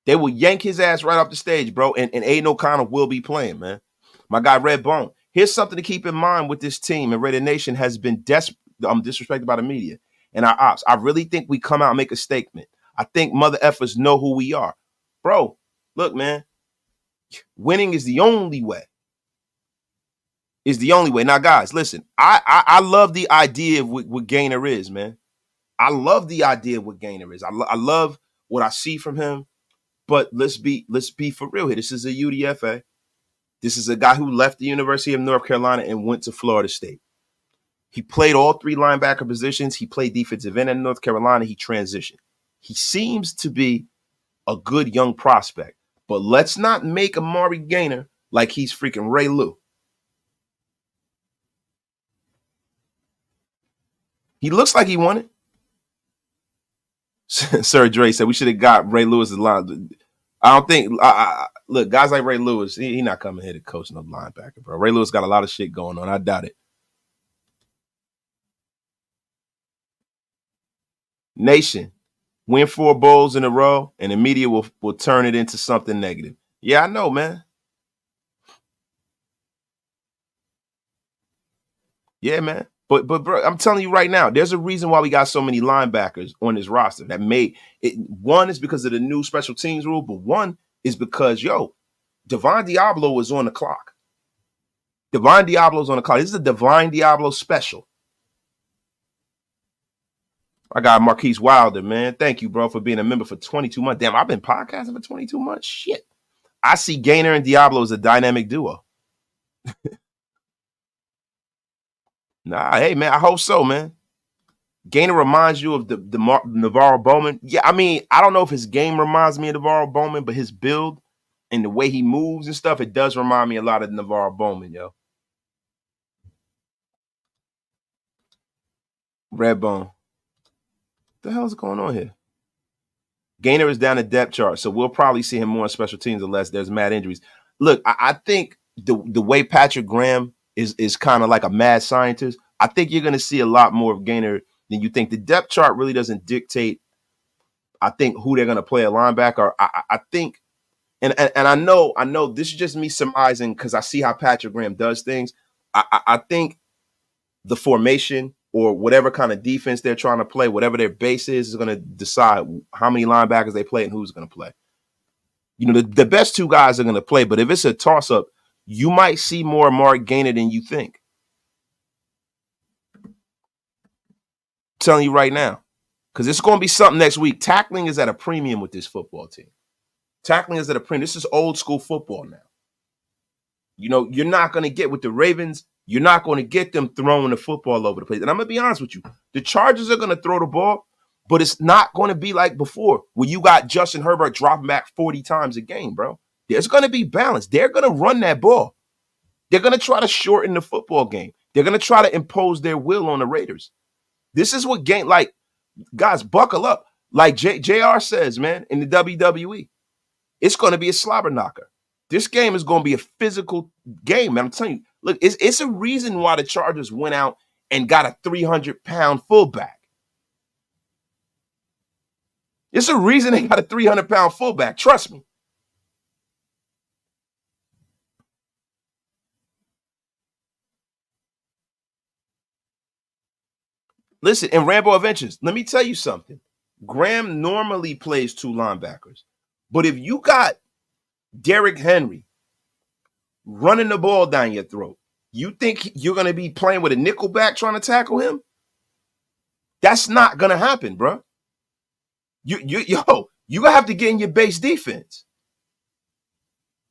They will yank his ass right off the stage, bro. And Aiden O'Connell will be playing, man. My guy, Red Bone. Here's something to keep in mind with this team. And Raider Nation has been disrespected by the media and our ops. I really think we come out and make a statement. I think mother effers know who we are. Bro, look, man. Winning is the only way. Is the only way. Now, guys, listen. I love the idea of what Gainer is, man. I love the idea of what Gainer is. I love what I see from him. But let's be for real here. This is a UDFA. This is a guy who left the University of North Carolina and went to Florida State. He played all three linebacker positions. He played defensive end in North Carolina. He transitioned. He seems to be a good young prospect. But let's not make Amari Gainer like he's freaking Ray Lou. He looks like he won it. Sir Dre said we should have got Ray Lewis's line. I don't think. Look, guys like Ray Lewis, he not coming here to coach no linebacker, bro. Ray Lewis got a lot of shit going on. I doubt it. Nation, win 4 bowls in a row, and the media will turn it into something negative. Yeah, I know, man. Yeah, man. But bro, I'm telling you right now, there's a reason why we got so many linebackers on this roster. That made it. One is because of the new special teams rule, but one is because Divine Diablo was on the clock. Divine Diablo's on the clock. This is a Divine Diablo special. I got Marquise Wilder, man. Thank you, bro, for being a member for 22 months. Damn, I've been podcasting for 22 months. Shit. I see Gainer and Diablo as a dynamic duo. Nah, hey, man, I hope so, man. Gainer reminds you of the Navarro Bowman. Yeah, I mean, I don't know if his game reminds me of Navarro Bowman, but his build and the way he moves and stuff, it does remind me a lot of Navarro Bowman, yo. Redbone. What the hell is going on here? Gainer is down the depth chart, so we'll probably see him more on special teams unless there's mad injuries. Look, I think the way Patrick Graham is kind of like a mad scientist, I think you're going to see a lot more of Gainer than you think. The depth chart really doesn't dictate, I think, who they're going to play at linebacker. I think, and I know this is just me surmising because I see how Patrick Graham does things. I think the formation or whatever kind of defense they're trying to play, whatever their base is going to decide how many linebackers they play and who's going to play. You know, the best two guys are going to play, but if it's a toss-up, you might see more Mark Gainer than you think. I'm telling you right now, because it's going to be something next week. Tackling is at a premium with this football team. Tackling is at a premium. This is old school football now. You know, you're not going to get with the Ravens. You're not going to get them throwing the football over the place. And I'm going to be honest with you. The Chargers are going to throw the ball, but it's not going to be like before where you got Justin Herbert dropping back 40 times a game, bro. There's going to be balance. They're going to run that ball. They're going to try to shorten the football game. They're going to try to impose their will on the Raiders. This is what game, like, guys, buckle up. Like JR says, man, in the WWE, it's going to be a slobber knocker. This game is going to be a physical game, man. I'm telling you, look, it's a reason why the Chargers went out and got a 300-pound fullback. It's a reason they got a 300-pound fullback. Trust me. Listen, in Rambo Adventures, let me tell you something. Graham normally plays 2 linebackers. But if you got Derrick Henry running the ball down your throat, you think you're going to be playing with a nickelback trying to tackle him? That's not going to happen, bro. You're going to have to get in your base defense.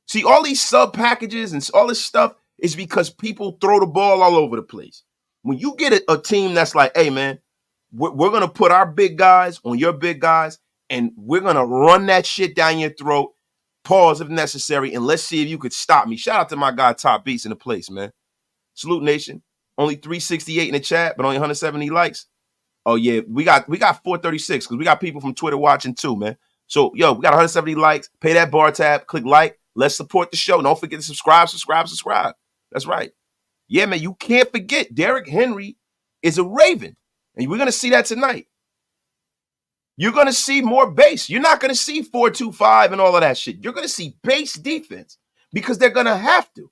See, all these sub packages and all this stuff is because people throw the ball all over the place. When you get a team that's like, hey, man, we're going to put our big guys on your big guys, and we're going to run that shit down your throat, pause if necessary, and let's see if you could stop me. Shout out to my guy, Top Beats, in the place, man. Salute, Nation. Only 368 in the chat, but only 170 likes. Oh, yeah, we got 436 because we got people from Twitter watching too, man. So, yo, we got 170 likes. Pay that bar tab. Click like. Let's support the show. Don't forget to subscribe. That's right. Yeah, man, you can't forget Derrick Henry is a Raven. And we're going to see that tonight. You're going to see more base. You're not going to see 4-2-5 and all of that shit. You're going to see base defense because they're going to have to.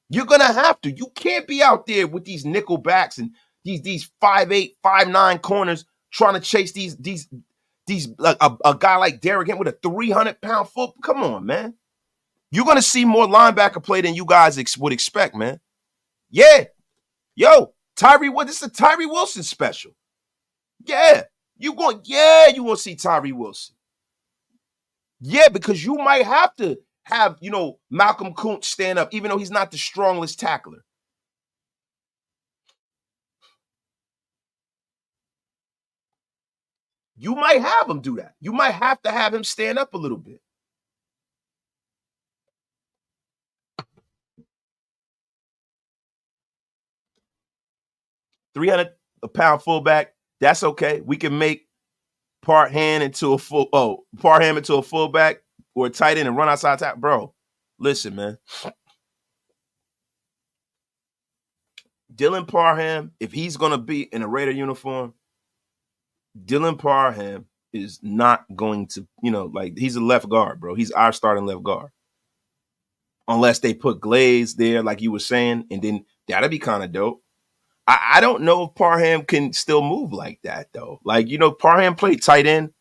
You're going to have to. You can't be out there with these nickel backs and these 5'8", 5'9" corners trying to chase these like a guy like Derrick Henry with a 300-pound foot. Come on, man. You're going to see more linebacker play than you guys would expect, man. Yeah. Yo, this is a Tyree Wilson special. Yeah. You going to see Tyree Wilson. Yeah, because you might have to have, Malcolm Kuntz stand up, even though he's not the strongest tackler. You might have him do that. You might have to have him stand up a little bit. $300-pound fullback. That's okay. We can make Parham into a fullback or a tight end and run outside tackle. Bro, listen, man. Dylan Parham, if he's going to be in a Raider uniform, Dylan Parham is not going to, he's a left guard, bro. He's our starting left guard. Unless they put Glaze there, like you were saying, and then that'd be kind of dope. I don't know if Parham can still move like that, though. Like, Parham played tight end.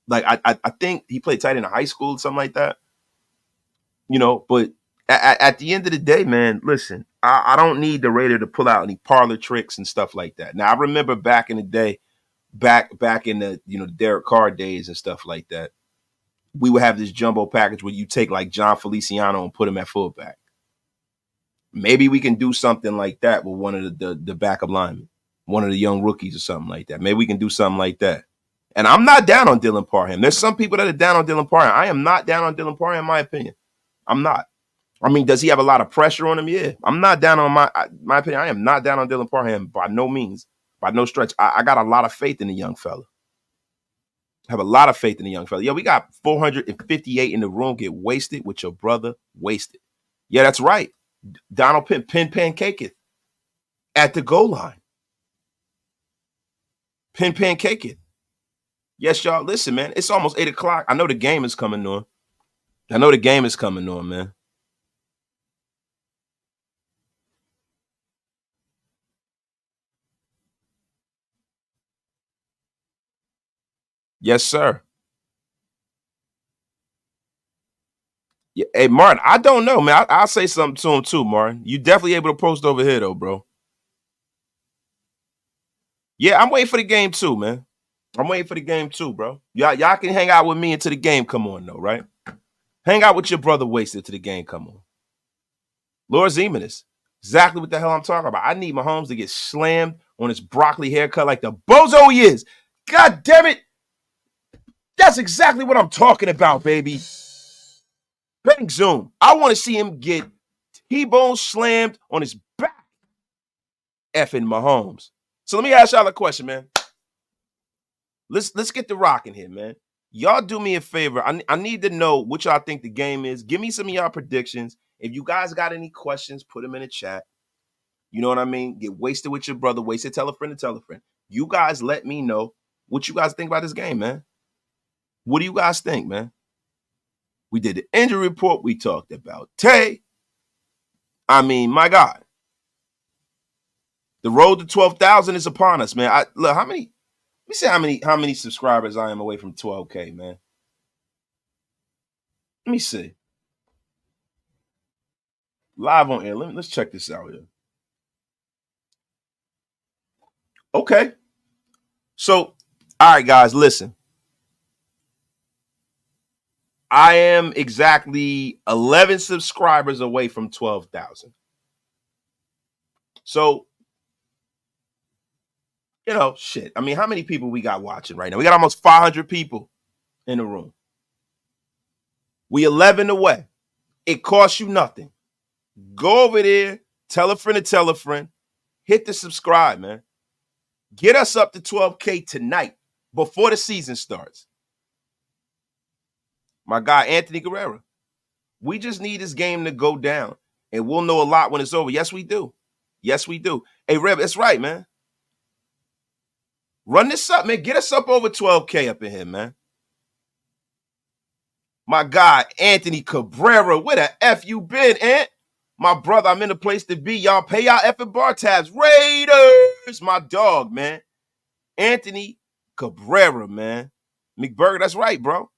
Like, I think he played tight end in high school, something like that. But at the end of the day, man, listen, I don't need the Raider to pull out any parlor tricks and stuff like that. Now, I remember back in the day, back in the, Derek Carr days and stuff like that, we would have this jumbo package where you take, like, John Feliciano and put him at fullback. Maybe we can do something like that with one of the backup linemen, one of the young rookies or something like that. Maybe we can do something like that. And I'm not down on Dylan Parham. There's some people that are down on Dylan Parham. I am not down on Dylan Parham, in my opinion. I'm not. I mean, does he have a lot of pressure on him? Yeah. I'm not down on my opinion. I am not down on Dylan Parham by no means, by no stretch. I got a lot of faith in the young fella. I have a lot of faith in the young fella. Yo, we got 458 in the room. Get wasted with your brother. Wasted. Yeah, that's right. Donald pin pancake it at the goal line. Pin pancake it. Yes, y'all. Listen, man. It's almost 8 o'clock. I know the game is coming on. Man. Yes, sir. Yeah, hey, Martin, I don't know, man. I'll say something to him too, Martin. You definitely able to post over here, though, bro. Yeah, I'm waiting for the game too, man. Bro. Y'all can hang out with me until the game come on, though, right? Hang out with your brother Wasted till the game come on. Lord Zemanus, exactly what the hell I'm talking about. I need Mahomes to get slammed on his broccoli haircut like the bozo he is. God damn it. That's exactly what I'm talking about, baby. Bang zoom. I want to see him get T-bone slammed on his back. Effing Mahomes. So let me ask y'all a question, man. Let's get the rocking here, man. Y'all do me a favor. I need to know what y'all think the game is. Give me some of y'all predictions. If you guys got any questions, put them in the chat. You know what I mean? Get wasted with your brother, wasted, tell a friend to tell a friend. You guys let me know what you guys think about this game, man. What do you guys think, man? We did the injury report. We talked about Tay. I mean, my God. The road to 12,000 is upon us, man. Look, how many? Let me see how many subscribers I am away from 12K, man. Let me see. Live on air. Let's check this out here. Okay. So, all right, guys, listen. I am exactly 11 subscribers away from 12,000. So, you know, shit. I mean, how many people we got watching right now? We got almost 500 people in the room. We 11 away. It costs you nothing. Go over there, tell a friend to tell a friend. Hit the subscribe, man. Get us up to 12K tonight before the season starts. My guy, Anthony Guerrero. We just need this game to go down, and we'll know a lot when it's over. Yes, we do. Yes, we do. Hey, Reb, that's right, man. Run this up, man. Get us up over 12K up in here, man. My guy, Anthony Cabrera. Where the F you been, Ant? My brother, I'm in the place to be. Y'all pay y'all effing bar tabs. Raiders, my dog, man. Anthony Cabrera, man. McBurger, that's right, bro.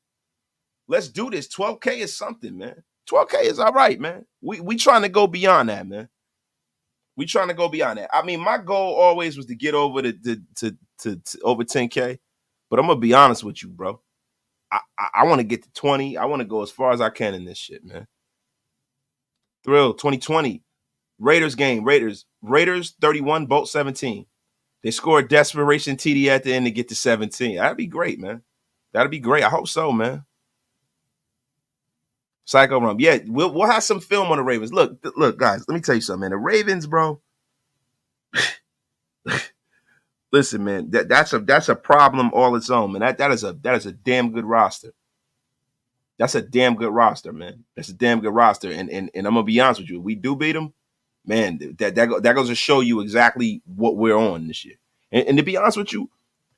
Let's do this. 12K is something, man. 12K is all right, man. We trying to go beyond that, man. We trying to go beyond that. I mean, my goal always was to get over to over 10K, but I'm gonna be honest with you, bro. I want to get to 20. I want to go as far as I can in this shit, man. Thrill 2020 Raiders game. Raiders 31, Bolt 17. They scored desperation TD at the end to get to 17. That'd be great, man. That'd be great. I hope so, man. Psycho Rum. Yeah, we'll have some film on the Ravens. Look, guys, let me tell you something, man. The Ravens, bro. Listen, man, that's a problem all its own, man. That is a damn good roster. That's a damn good roster, man. That's a damn good roster. And I'm gonna be honest with you. If we do beat them, man, that goes to show you exactly what we're on this year. And to be honest with you,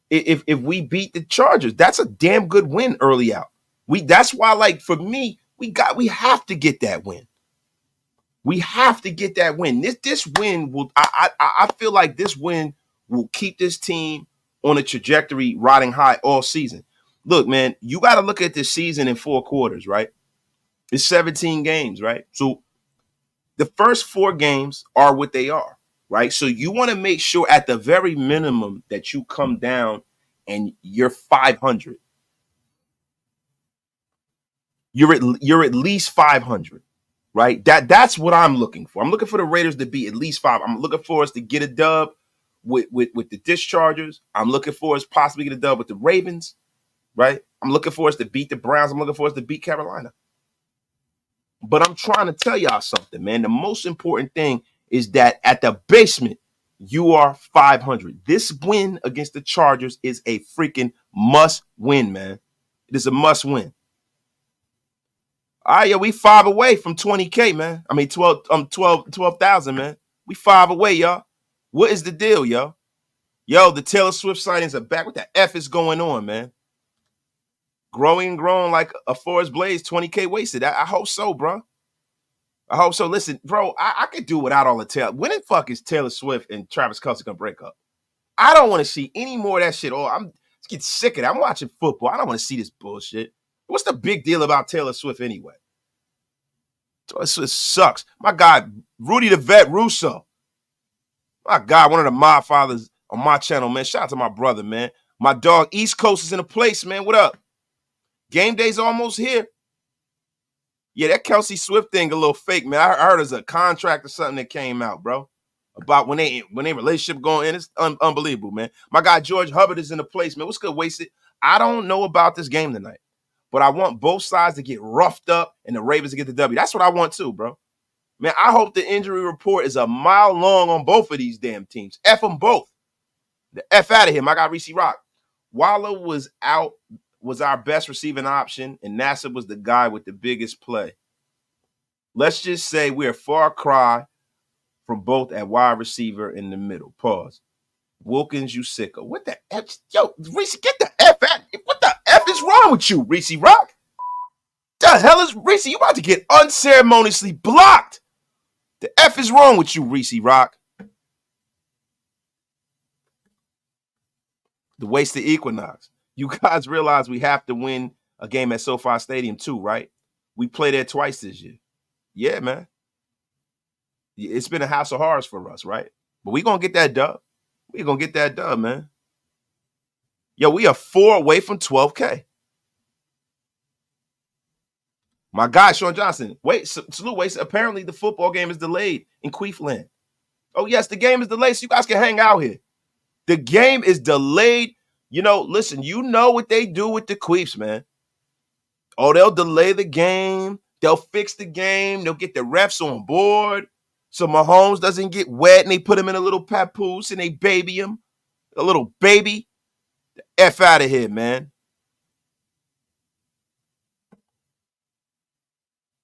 if we beat the Chargers, that's a damn good win early out. That's why, like, for me, we have to get that win. We have to get that win. This win will. I feel like this win will keep this team on a trajectory riding high all season. Look, man, you got to look at this season in 4 quarters, right? It's 17 games, right? So the first 4 games are what they are, right? So you want to make sure at the very minimum that you come down and you're 500. You're at least 500, right? That's what I'm looking for. I'm looking for the Raiders to be at least 5. I'm looking for us to get a dub with the Dischargers. I'm looking for us possibly get a dub with the Ravens, right? I'm looking for us to beat the Browns. I'm looking for us to beat Carolina. But I'm trying to tell y'all something, man. The most important thing is that at the basement, you are 500. This win against the Chargers is a freaking must win, man. It is a must win. All right, yo, we 5 away from 20K, man. I mean, 12,000, man. We 5 away, y'all. What is the deal, yo? Yo, the Taylor Swift sightings are back. What the F is going on, man? Growing and growing like a forest blaze, 20K wasted. I hope so, bro. I hope so. Listen, bro, I could do without all the Taylor. When the fuck is Taylor Swift and Travis Kelce gonna break up? I don't want to see any more of that shit. I'm getting sick of it. I'm watching football. I don't want to see this bullshit. What's the big deal about Taylor Swift anyway? It sucks. My guy, Rudy the Vet Russo. My God, one of the mob fathers on my channel, man. Shout out to my brother, man. My dog, East Coast is in the place, man. What up? Game day's almost here. Yeah, that Kelsey Swift thing a little fake, man. I heard there's a contract or something that came out, bro, about when they relationship going in. It's unbelievable, man. My guy George Hubbard is in the place, man. What's good, Wasted? I don't know about this game tonight, but I want both sides to get roughed up and the Ravens to get the W. That's what I want too, bro. Man, I hope the injury report is a mile long on both of these damn teams. F them both. The F out of here. My guy Reese Rock. Waller was out. Was our best receiving option, and NASA was the guy with the biggest play. Let's just say we're a far cry from both at wide receiver in the middle. Pause. Wilkins, you sicko. What the F? Yo, Reese, get the F out. What the F is wrong with you, Reese Rock? The hell is Reese? You about to get unceremoniously blocked. The F is wrong with you, Reese Rock. The wasted equinox. You guys realize we have to win a game at SoFi Stadium too, right? We played there twice this year. Yeah, man. It's been a house of horrors for us, right? But we gonna get that dub. We gonna get that dub, man. Yo, we are 4 away from 12K. My guy, Sean Johnson. Salute. Apparently the football game is delayed in Queefland. Oh, yes, the game is delayed, so you guys can hang out here. The game is delayed. You know, listen, you know what they do with the Queefs, man. Oh, they'll delay the game. They'll fix the game. They'll get the refs on board so Mahomes doesn't get wet, and they put him in a little papoose and they baby him. A little baby. The F out of here, man.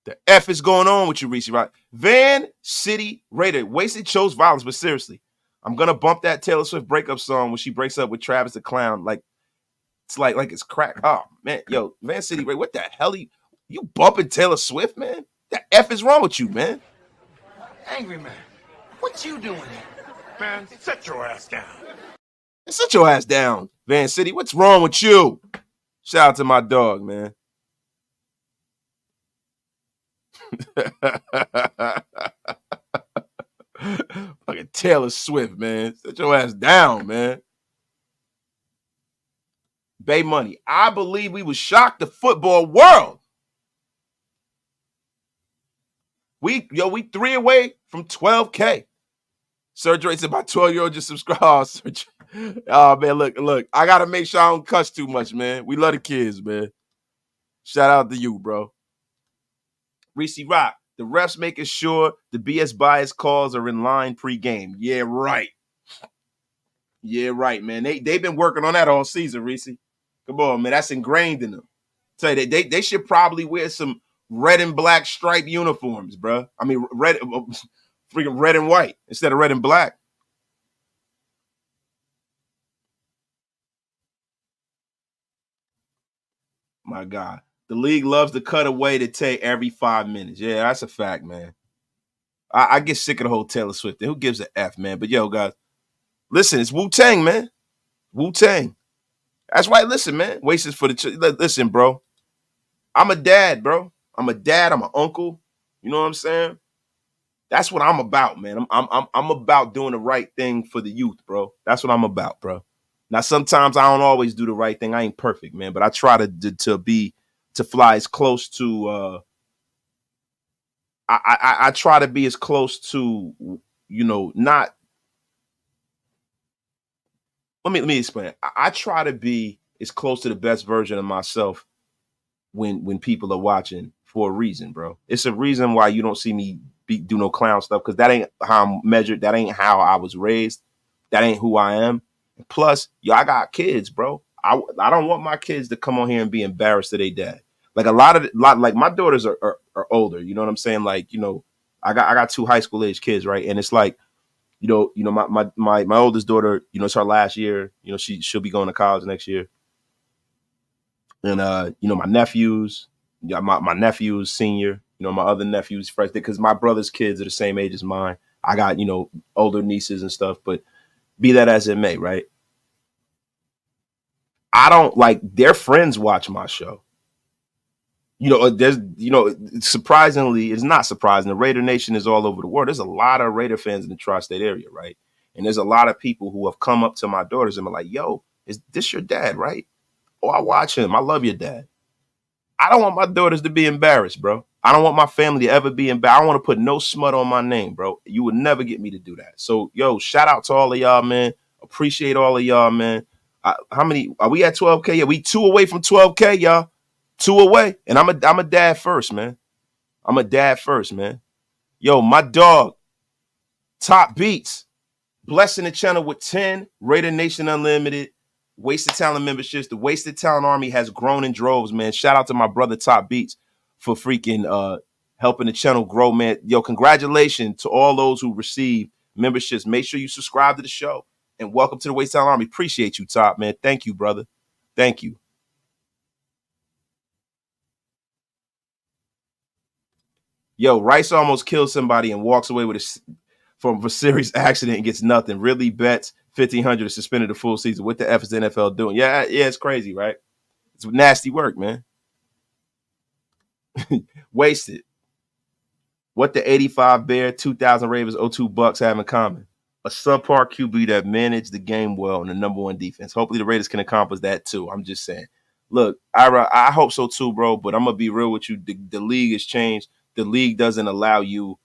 The F is going on with you, Reese, right? Van City Raider. Wasted chose violence, but seriously, I'm going to bump that Taylor Swift breakup song when she breaks up with Travis the Clown. Like, it's like it's crack. Oh, man. Yo, Van City Raider, what the hell you bumping Taylor Swift, man? The F is wrong with you, man? Angry man, what you doing here? Man, sit your ass down. Sit your ass down, Van City. What's wrong with you? Shout out to my dog, man. Fucking Taylor Swift, man. Sit your ass down, man. Bay Money. I believe we would shock the football world. We 3 away from 12K. Surgery said my 12-year-old just subscribed. Oh, man, look. I got to make sure I don't cuss too much, man. We love the kids, man. Shout out to you, bro. Reese Rock, the refs making sure the BS bias calls are in line pre-game. Yeah, right. Yeah, right, man. They've been working on that all season, Reese. Come on, man. That's ingrained in them. Tell you, they should probably wear some red and black striped uniforms, bro. I mean, freaking red and white instead of red and black. My God. The league loves to cut away to take every 5 minutes. Yeah, that's a fact, man. I get sick of the whole Taylor Swift thing. Who gives a F, man? But, yo, guys, listen, it's Wu-Tang, man. Wu-Tang. That's right. Listen, man. Wasted for the listen, bro. I'm a dad, bro. I'm a dad. I'm an uncle. You know what I'm saying? That's what I'm about, man. I'm about doing the right thing for the youth, bro. That's what I'm about, bro. Now, sometimes I don't always do the right thing. I ain't perfect, man, but I try to fly as close to. I try to be as close to, not. Let me explain. I try to be as close to the best version of myself when people are watching for a reason, bro. It's a reason why you don't see me do no clown stuff, because that ain't how I'm measured. That ain't how I was raised. That ain't who I am. Plus, I got kids, bro. I don't want my kids to come on here and be embarrassed of their dad. Like like my daughters are older. You know what I'm saying? Like, I got 2 high school age kids, right? And it's like, my oldest daughter, it's her last year. She'll be going to college next year. And my nephews, my nephew's senior. My other nephew's freshman, because my brother's kids are the same age as mine. I got older nieces and stuff, but be that as it may, right? I don't like their friends watch my show. There's, surprisingly, it's not surprising. The Raider Nation is all over the world. There's a lot of Raider fans in the tri-state area, right? And there's a lot of people who have come up to my daughters and been like, yo, is this your dad, right? Oh, I watch him. I love your dad. I don't want my daughters to be embarrassed, bro. I don't want my family to ever be embarrassed. I don't want to put no smut on my name, bro. You would never get me to do that. So, yo, shout out to all of y'all, man. Appreciate all of y'all, man. How many are we at 12K? Yeah, we 2 away from 12K, y'all. 2 away. And I'm a dad first, man. I'm a dad first, man. Yo, my dog, Top Beats, blessing the channel with 10 Raider Nation Unlimited Wasted Talent memberships. The Wasted Talent Army has grown in droves, man. Shout out to my brother Top Beats for freaking helping the channel grow, man. Yo, congratulations to all those who received memberships. Make sure you subscribe to the show. And welcome to the Waste Talent Army. Appreciate you, Top, man. Thank you, brother. Thank you. Yo, Rice almost kills somebody and walks away with from a serious accident and gets nothing. Really bets 1,500 suspended the full season. What the F is the NFL doing? Yeah, it's crazy, right? It's nasty work, man. Wasted. What the 85 Bear, 2,000 Ravens, 02 Bucks have in common? A subpar QB that managed the game well and the number one defense. Hopefully the Raiders can accomplish that too. I'm just saying. Look, I hope so too, bro, but I'm going to be real with you. The league has changed. The league doesn't allow you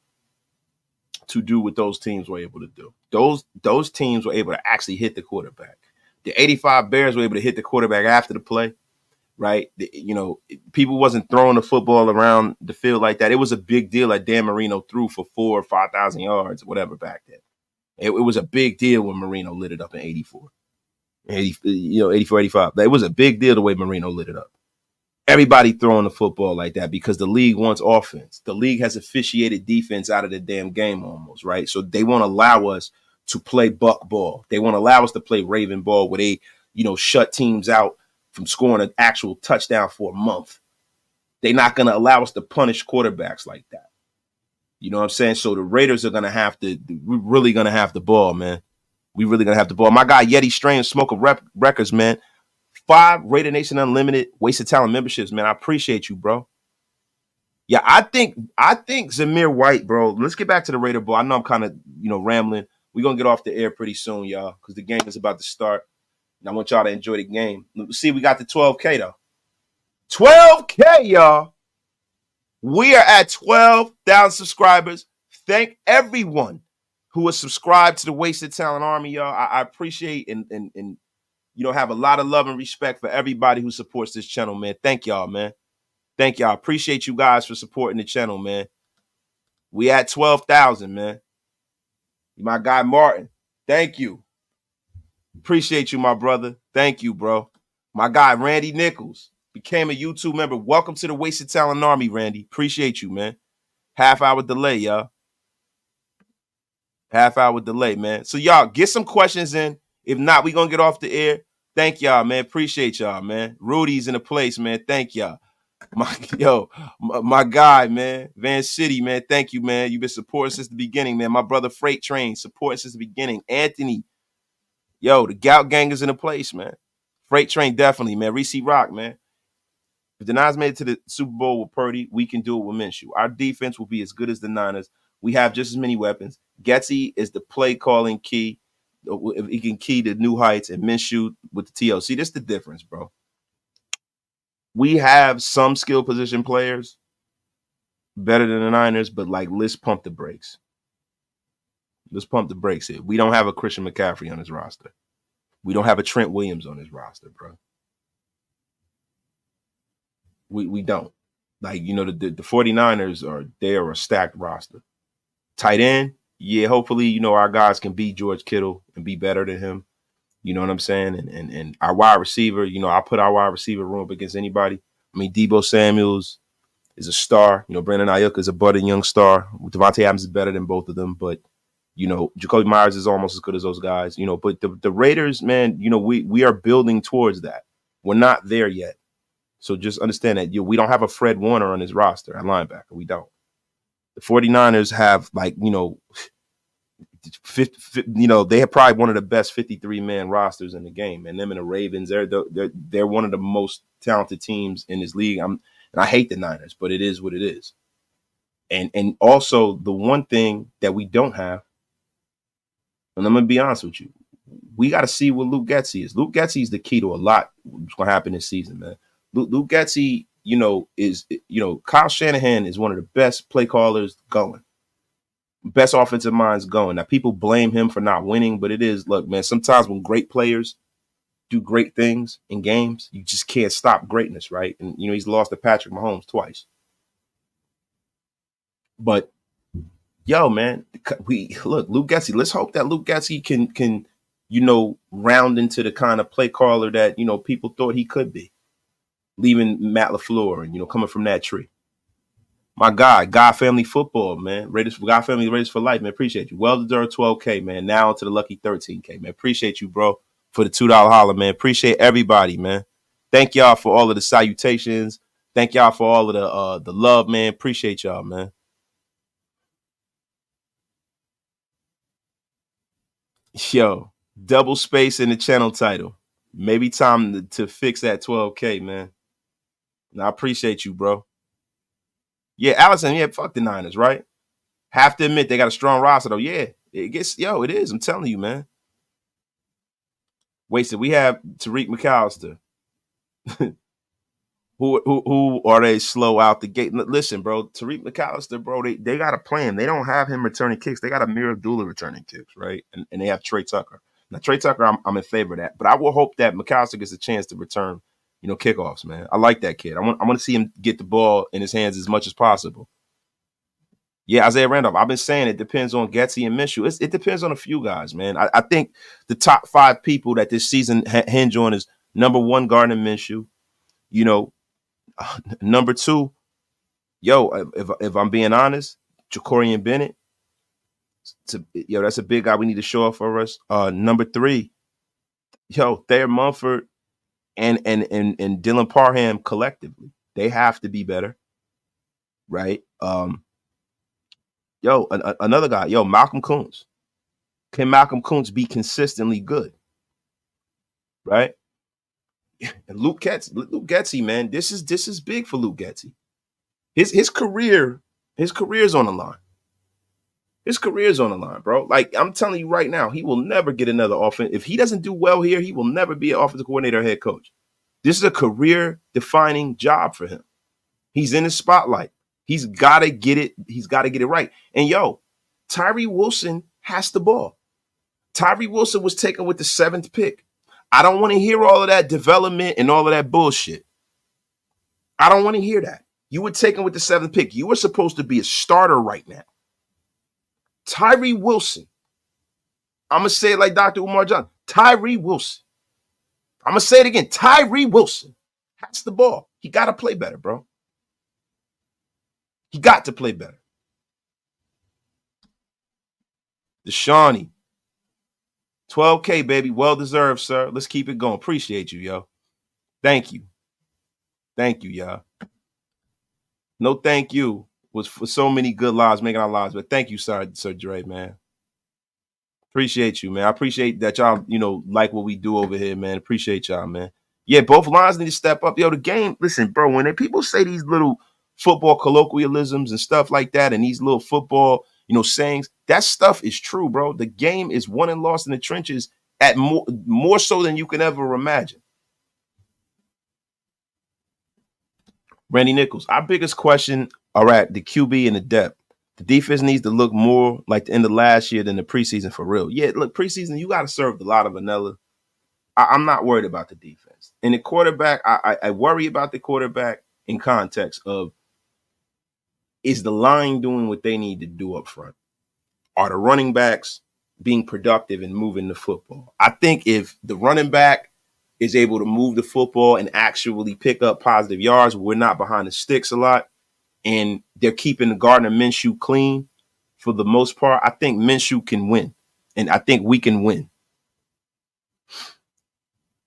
to do what those teams were able to do. Those teams were able to actually hit the quarterback. The 85 Bears were able to hit the quarterback after the play, right? People wasn't throwing the football around the field like that. It was a big deal that Dan Marino threw for 4,000 or 5,000 yards, whatever back then. It was a big deal when Marino lit it up in 84. 84, 85. It was a big deal the way Marino lit it up. Everybody throwing the football like that because the league wants offense. The league has officiated defense out of the damn game almost, right? So they won't allow us to play buck ball. They won't allow us to play Raven ball where they, shut teams out from scoring an actual touchdown for a month. They're not going to allow us to punish quarterbacks like that. You know what I'm saying? So the Raiders are going to have to, we're really going to have the ball, man. We really going to have the ball. My guy, Yeti Strain, Smoke of Records, man. 5 Raider Nation Unlimited Wasted Talent memberships, man. I appreciate you, bro. Yeah, I think Zamir White, bro. Let's get back to the Raider ball. I know I'm kind of, rambling. We're going to get off the air pretty soon, y'all, because the game is about to start. And I want y'all to enjoy the game. See, we got the 12K, though. 12K, y'all. We are at 12,000 subscribers. Thank everyone who is subscribed to the Wasted Talent Army, y'all. I appreciate and have a lot of love and respect for everybody who supports this channel, man. Thank y'all, man. Thank y'all. Appreciate you guys for supporting the channel, man. We at 12,000, man. My guy, Martin. Thank you. Appreciate you, my brother. Thank you, bro. My guy, Randy Nichols, became a YouTube member. Welcome to the Wasted Talent Army, Randy. Appreciate you, man. Half-hour delay, y'all. Half-hour delay, man. So, y'all, get some questions in. If not, we going to get off the air. Thank y'all, man. Appreciate y'all, man. Rudy's in the place, man. Thank y'all. My guy, man. Van City, man. Thank you, man. You've been supporting since the beginning, man. My brother Freight Train, supporting since the beginning. Anthony. Yo, the Gout Gang is in the place, man. Freight Train, definitely, man. Reese Rock, man. If the Niners made it to the Super Bowl with Purdy, we can do it with Minshew. Our defense will be as good as the Niners. We have just as many weapons. Getsy is the play-calling key. If he can key to new heights, and Minshew with the TLC. This is the difference, bro. We have some skill position players better than the Niners, but let's pump the brakes. Let's pump the brakes here. We don't have a Christian McCaffrey on his roster. We don't have a Trent Williams on his roster, bro. We don't. The 49ers they're a stacked roster. Tight end, yeah, hopefully, our guys can beat George Kittle and be better than him. You know what I'm saying? And our wide receiver, I put our wide receiver room up against anybody. I mean, Deebo Samuels is a star. Brandon Ayuk is a budding young star. Davante Adams is better than both of them. But, Jacoby Myers is almost as good as those guys. But the Raiders, man, we are building towards that. We're not there yet. So just understand that we don't have a Fred Warner on his roster at linebacker. We don't. The 49ers have they have probably one of the best 53-man rosters in the game. And them and the Ravens, they're one of the most talented teams in this league. And I hate the Niners, but it is what it is. And also the one thing that we don't have, and I'm gonna be honest with you, we got to see what Luke Getsy is. Luke Getsy is the key to a lot what's gonna happen this season, man. Luke Getsy, is Kyle Shanahan is one of the best play callers going. Best offensive minds going. Now, people blame him for not winning, but it is, look, man, sometimes when great players do great things in games, you just can't stop greatness, right? And, he's lost to Patrick Mahomes twice. But, yo, man, Luke Getsy, let's hope that Luke Getsy can round into the kind of play caller that, people thought he could be, leaving Matt LaFleur and, coming from that tree. My guy, God Family Football, man. Raiders for God Family, Raiders for Life, man. Appreciate you. Well deserved 12K, man. Now to the lucky 13K, man. Appreciate you, bro, for the $2 holler, man. Appreciate everybody, man. Thank y'all for all of the salutations. Thank y'all for all of the love, man. Appreciate y'all, man. Yo, double space in the channel title. Maybe time to fix that 12K, man. And I appreciate you, bro. Yeah, Allison, yeah, fuck the Niners, right? Have to admit they got a strong roster though. Yeah, it is. I'm telling you, man. Wasted. We have Tariq McAllister. Who are they slow out the gate? Listen, bro, Tariq McAllister, bro, they got a plan. They don't have him returning kicks. They got Amir Abdullah returning kicks, right? And they have Trey Tucker. Now, Trey Tucker, I'm in favor of that. But I will hope that McAllister gets a chance to return, kickoffs, man. I like that kid. I want to see him get the ball in his hands as much as possible. Yeah, Isaiah Randolph. I've been saying it depends on Getsy and Minshew. It depends on a few guys, man. I think the top 5 people that this season hinge on is number 1, Gardner Minshew. Number 2, if I'm being honest, Jacorian Bennett. That's a big guy we need to show up for us. Number 3, Thayer Mumford and Dylan Parham collectively. They have to be better, right? Another guy, Malcolm Kuntz. Can Malcolm Kuntz be consistently good? Right? And Luke Getsy, man, this is big for Luke Getsy. His career's on the line. His career's on the line, bro. Like I'm telling you right now, he will never get another offense. If he doesn't do well here, he will never be an offensive coordinator or head coach. This is a career-defining job for him. He's in the spotlight. He's got to get it. He's got to get it right. And Tyree Wilson has the ball. Tyree Wilson was taken with the 7th pick. I don't want to hear all of that development and all of that bullshit. I don't want to hear that. You were taken with the 7th pick. You were supposed to be a starter right now. Tyree Wilson. I'm going to say it like Dr. Umar Johnson. Tyree Wilson. I'm going to say it again. Tyree Wilson has the ball. He got to play better, bro. He got to play better. DeSean, 12K, baby. Well deserved, sir. Let's keep it going. Appreciate you, yo. Thank you. Thank you, y'all. No thank you was for so many good lives, making our lives. But thank you, Sir Dre, man. Appreciate you, man. I appreciate that y'all, like what we do over here, man. Appreciate y'all, man. Yeah, both lines need to step up. Yo, the game, listen, bro, when people say these little football colloquialisms and stuff like that and these little football, sayings, that stuff is true, bro. The game is won and lost in the trenches at more so than you can ever imagine. Randy Nichols, our biggest question are at the QB and the depth. The defense needs to look more like the end of last year than the preseason for real. Yeah, look, preseason, you got to serve a lot of vanilla. I'm not worried about the defense. And the quarterback, I worry about the quarterback in context of, is the line doing what they need to do up front? Are the running backs being productive and moving the football? I think if the running back is able to move the football and actually pick up positive yards, we're not behind the sticks a lot, and they're keeping the Gardner Minshew clean for the most part, I think Minshew can win, and I think we can win.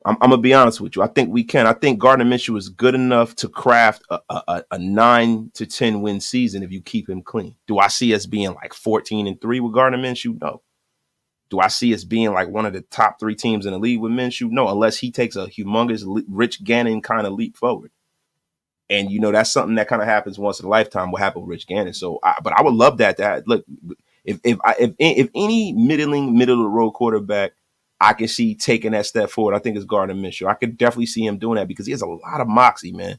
I'm going to be honest with you. I think we can. I think Gardner Minshew is good enough to craft a 9 to 10 win season if you keep him clean. Do I see us being like 14-3 with Gardner Minshew? No. Do I see us being like one of the top 3 teams in the league with Minshew? No, unless he takes a humongous Rich Gannon kind of leap forward. And, that's something that kind of happens once in a lifetime. What happened with Rich Gannon? So, but I would love that. Look, if any middle of the road quarterback I can see taking that step forward, I think it's Gardner Minshew. I could definitely see him doing that because he has a lot of moxie, man.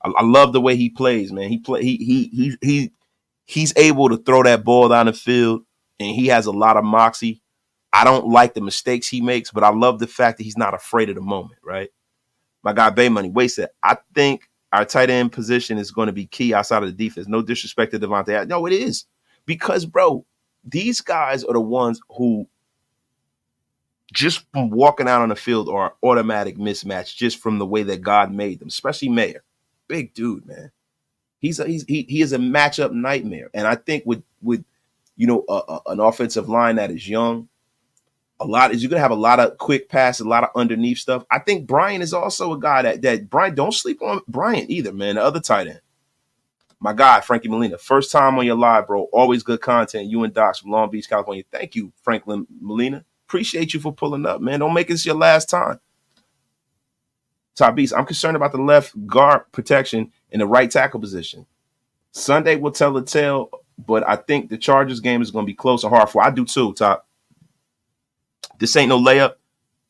I love the way he plays, man. He's able to throw that ball down the field, and he has a lot of moxie. I don't like the mistakes he makes, but I love the fact that he's not afraid of the moment, right? My guy Bay Money wasted. I think our tight end position is going to be key outside of the defense. No disrespect to Davante Adams. No, it is. Because, bro, these guys are the ones who just from walking out on the field are automatic mismatch just from the way that God made them, especially Mayer. Big dude, man. He is a matchup nightmare. And I think with an offensive line that is young, you're gonna have a lot of quick passes, a lot of underneath stuff. I think Brian is also a guy that Brian, don't sleep on Brian either, man. The other tight end. My guy, Frankie Molina. First time on your live, bro. Always good content. You and Docs from Long Beach, California. Thank you, Franklin Molina. Appreciate you for pulling up, man. Don't make this your last time. Top Beast, I'm concerned about the left guard protection in the right tackle position. Sunday will tell the tale, but I think the Chargers game is going to be close and hard for. I do too, Top. This ain't no layup.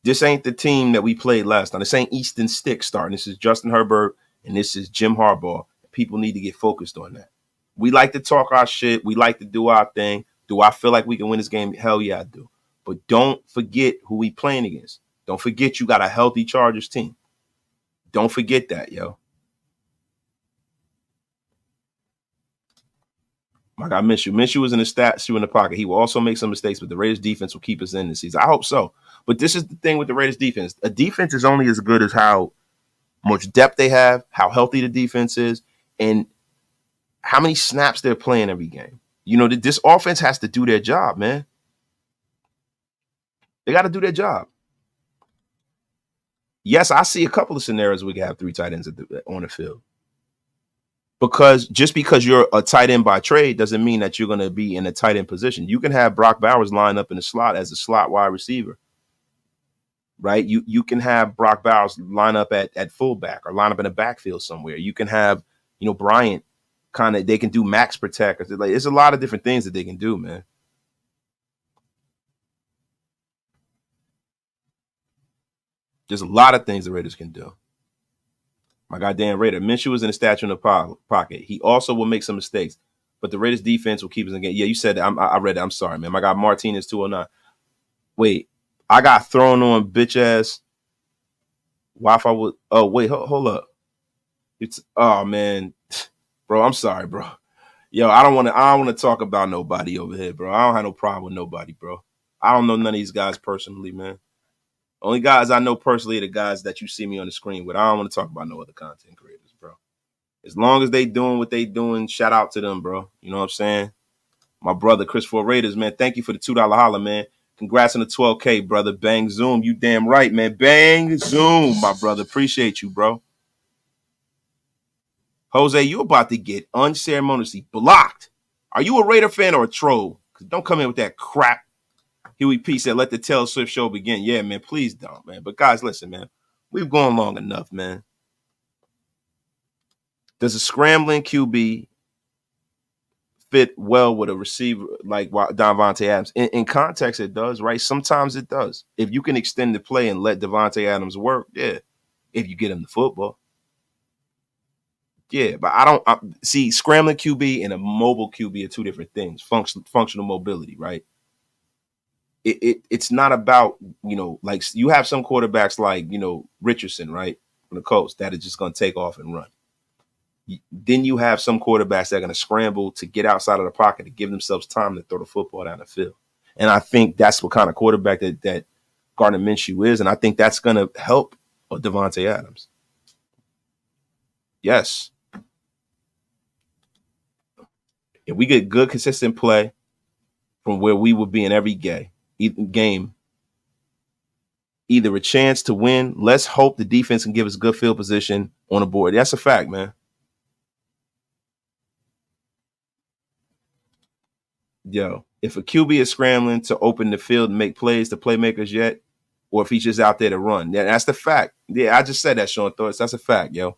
This ain't the team that we played last time. This ain't Easton Stick starting. This is Justin Herbert, and this is Jim Harbaugh. People need to get focused on that. We like to talk our shit. We like to do our thing. Do I feel like we can win this game? Hell yeah, I do. But don't forget who we playing against. Don't forget you got a healthy Chargers team. Don't forget that, yo. My guy Minshew. Minshew was in the stats in the pocket. He will also make some mistakes, but the Raiders defense will keep us in this season. I hope so. But this is the thing with the Raiders defense. A defense is only as good as how much depth they have, how healthy the defense is, and how many snaps they're playing every game. This offense has to do their job, man. They got to do their job. Yes, I see a couple of scenarios we can have 3 tight ends on the field. Just because you're a tight end by trade doesn't mean that you're going to be in a tight end position. You can have Brock Bowers line up in the slot as a slot wide receiver, right? You can have Brock Bowers line up at fullback or line up in the backfield somewhere. You can have, Bryant they can do max protect. There's a lot of different things that they can do, man. There's a lot of things the Raiders can do. My goddamn Raider. Minshew was in the statue in the pocket. He also will make some mistakes, but the Raiders defense will keep us in the game. Yeah, you said that. I read it. I'm sorry, man. My guy Martinez 209. Wait, I got thrown on bitch ass Wi-Fi. Oh wait, hold up. Man, bro. I'm sorry, bro. Yo, I don't want to talk about nobody over here, bro. I don't have no problem with nobody, bro. I don't know none of these guys personally, man. Only guys I know personally are the guys that you see me on the screen with. I don't want to talk about no other content creators, bro. As long as they doing what they doing, shout out to them, bro. You know what I'm saying? My brother, Christopher Raiders, man, thank you for the $2 holla, man. Congrats on the 12K, brother. Bang Zoom. You damn right, man. Bang Zoom, my brother. Appreciate you, bro. Jose, you about to get unceremoniously blocked. Are you a Raider fan or a troll? Because don't come in with that crap. Huey P said, let the Taylor Swift show begin. Yeah, man, please don't, man. But guys, listen, man. We've gone long enough, man. Does a scrambling QB fit well with a receiver like Davante Adams? In context, it does, right? Sometimes it does. If you can extend the play and let Davante Adams work, yeah. If you get him the football. Yeah, but I see scrambling QB and a mobile QB are two different things. Functional mobility, right? It's not about, like you have some quarterbacks like, Richardson, right? From the Colts that are just going to take off and run. Then you have some quarterbacks that are going to scramble to get outside of the pocket to give themselves time to throw the football down the field. And I think that's what kind of quarterback that Gardner Minshew is. And I think that's going to help Davante Adams. Yes. If we get good, consistent play from where we would be in every game, either a chance to win. Let's hope the defense can give us good field position on the board. That's a fact, man. Yo, if a QB is scrambling to open the field and make plays to playmakers yet, or if he's just out there to run, that's the fact. Yeah, I just said that, Sean Thorpe. That's a fact, yo.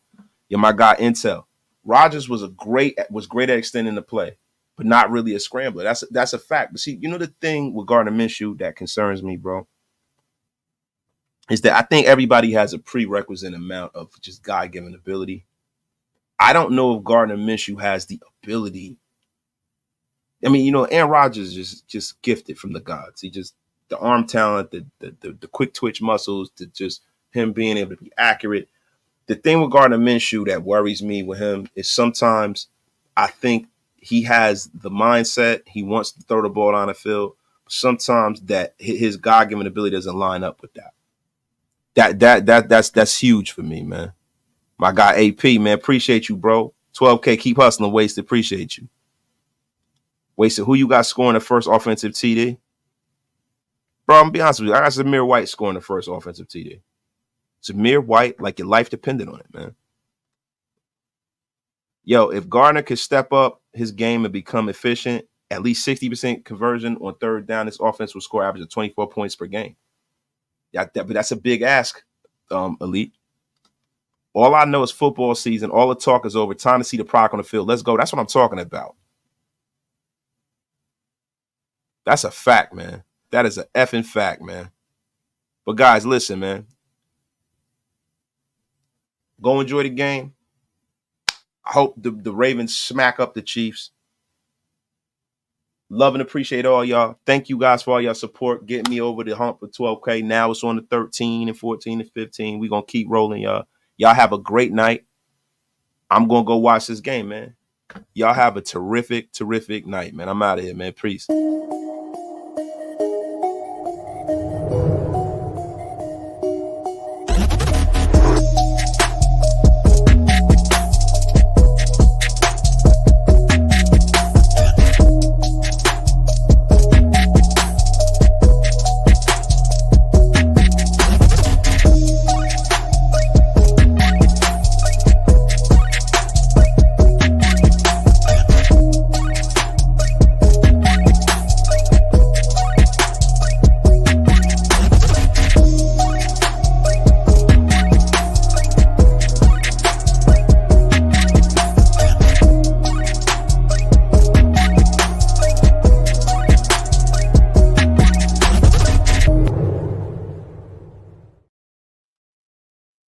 You're my guy, Intel. Rodgers was great at extending the play, but not really a scrambler. That's a fact. But see, the thing with Gardner Minshew that concerns me, bro, is that I think everybody has a prerequisite amount of just God-given ability. I don't know if Gardner Minshew has the ability. I mean, Aaron Rodgers is just gifted from the gods. He just the arm talent, the quick twitch muscles, just him being able to be accurate. The thing with Gardner Minshew that worries me with him is sometimes I think he has the mindset, he wants to throw the ball on the field. Sometimes that his God-given ability doesn't line up with that. That's huge for me, man. My guy AP, man, appreciate you, bro. 12K, keep hustling, Wasted. Appreciate you. Wasted, who you got scoring the first offensive TD? Bro, I'm gonna be honest with you. I got Zamir White scoring the first offensive TD. Zamir White, like your life depended on it, man. Yo, if Gardner could step up his game and become efficient, at least 60% conversion on third down, this offense will score average of 24 points per game. Yeah, but that's a big ask, Elite. All I know is football season. All the talk is over. Time to see the product on the field. Let's go. That's what I'm talking about. That's a fact, man. That is an effing fact, man. But guys, listen, man. Go enjoy the game. I hope the Ravens smack up the Chiefs. Love and appreciate all y'all. Thank you guys for all your support. Getting me over the hump for 12K. Now it's on the 13 and 14 and 15. We're going to keep rolling, y'all. Y'all have a great night. I'm going to go watch this game, man. Y'all have a terrific, terrific night, man. I'm out of here, man. Peace.